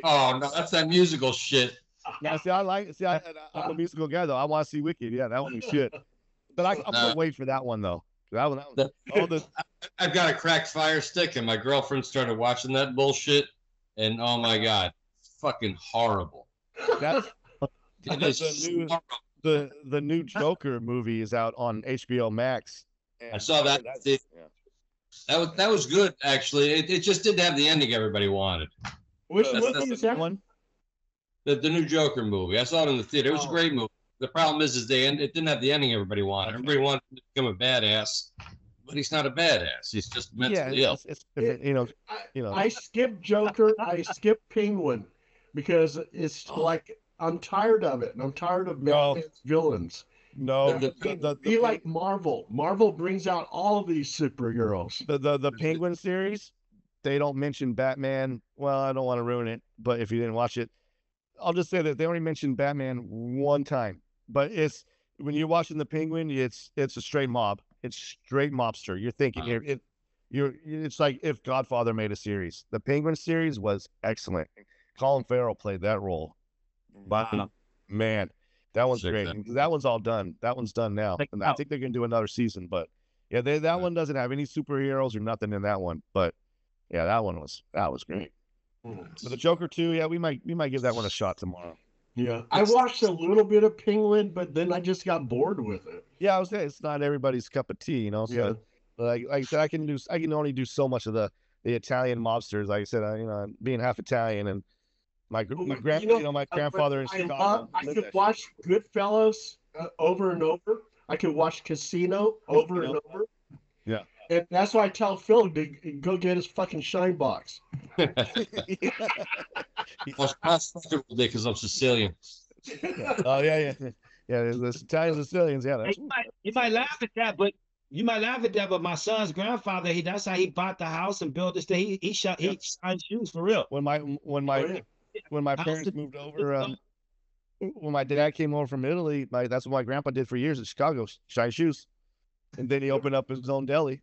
Oh no, that's that musical shit.
Yeah, I'm a musical guy though. I want to see Wicked. Yeah, that one is shit. But I'm gonna wait for that one though.
I've got a cracked Fire Stick, and my girlfriend started watching that bullshit, and oh my god, it's fucking horrible.
That's the new Joker movie is out on HBO Max.
I saw that. That was good actually. It just didn't have the ending everybody wanted.
Which movie is that one?
The new Joker movie. I saw it in the theater. It was a great movie. The problem is it didn't have the ending everybody wanted. Everybody wanted to become a badass, but he's not a badass. He's just mentally ill.
I skipped Joker. I skipped Penguin because it's like I'm tired of it. I'm tired of Batman's villains.
No,
be like Marvel. Marvel brings out all of these superheroes.
The Penguin series, they don't mention Batman. Well, I don't want to ruin it, but if you didn't watch it, I'll just say that they only mentioned Batman one time. But it's when you're watching the Penguin, it's a straight mob. It's straight mobster. You're thinking it's like if Godfather made a series. The Penguin series was excellent. Colin Farrell played that role. Wow. Man, that one's great. That one's all done. That one's done now. And I think they're gonna do another season. But yeah, that one doesn't have any superheroes or nothing in that one. But yeah, that was great. But the Joker 2, yeah, we might give that one a shot tomorrow.
Yeah, I watched a little bit of Penguin, but then I just got bored with it.
Yeah, I was saying it's not everybody's cup of tea, So, yeah. Like I said, I can only do so much of the Italian mobsters. Like I said, being half Italian and my grandfather in Chicago.
I could watch Goodfellas over and over. I could watch Casino over and over.
Yeah.
And that's why I tell Phil to go get his fucking shine box.
Because I'm Sicilian.
Oh yeah. The Italian Sicilians. Yeah,
you might laugh at that, but my son's grandfather, that's how he bought the house and built this thing. He shined shoes for real.
When my parents moved over, when my dad came over from Italy, that's what my grandpa did for years in Chicago, shine shoes, and then he opened up his own deli.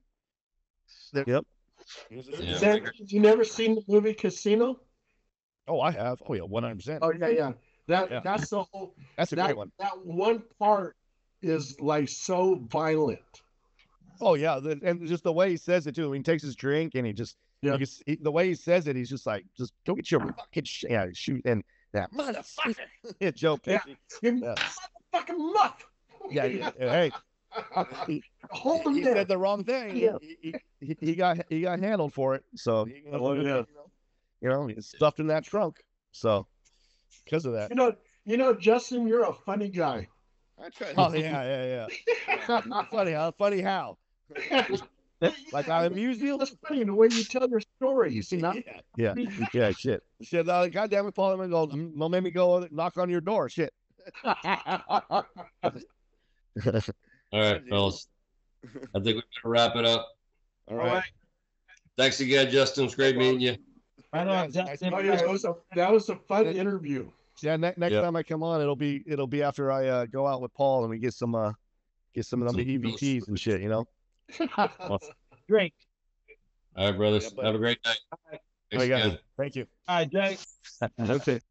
Yep.
You never seen the movie Casino?
Oh, I have. Oh yeah, 100%.
Oh yeah. That's the whole.
That's a great one.
That one part is like so violent.
Oh yeah, and just the way he says it too. When he takes his drink and he just the way he says it, he's just like, just go get your fucking shoot, and Yeah, motherfucker. Yeah, Joe Pesci.
You
Yeah.
motherfucking muff.
Yeah, hey, he,
Hold him
he
there.
said the wrong thing.
Yeah.
He got handled for it. So he's stuffed in that trunk. So because of that.
You know, Justin, you're a funny guy.
I tried. Oh yeah. Funny how? Like I amuse you?
That's funny the way you tell your stories. You know.
Yeah. Shit. Goddamn it, Paul. Don't make me go knock on your door. Shit.
All right, fellas. I think we better wrap it up.
All right.
Thanks again, Justin. It's great meeting you.
Right on, Justin.
Oh yeah, that was a fun interview.
Yeah, next time I come on, it'll be after I go out with Paul and we get some of the EVPs and shit, you know.
Great.
All right, brothers. Have a great night. Thanks again.
Thank you.
All right, Jake.
Okay.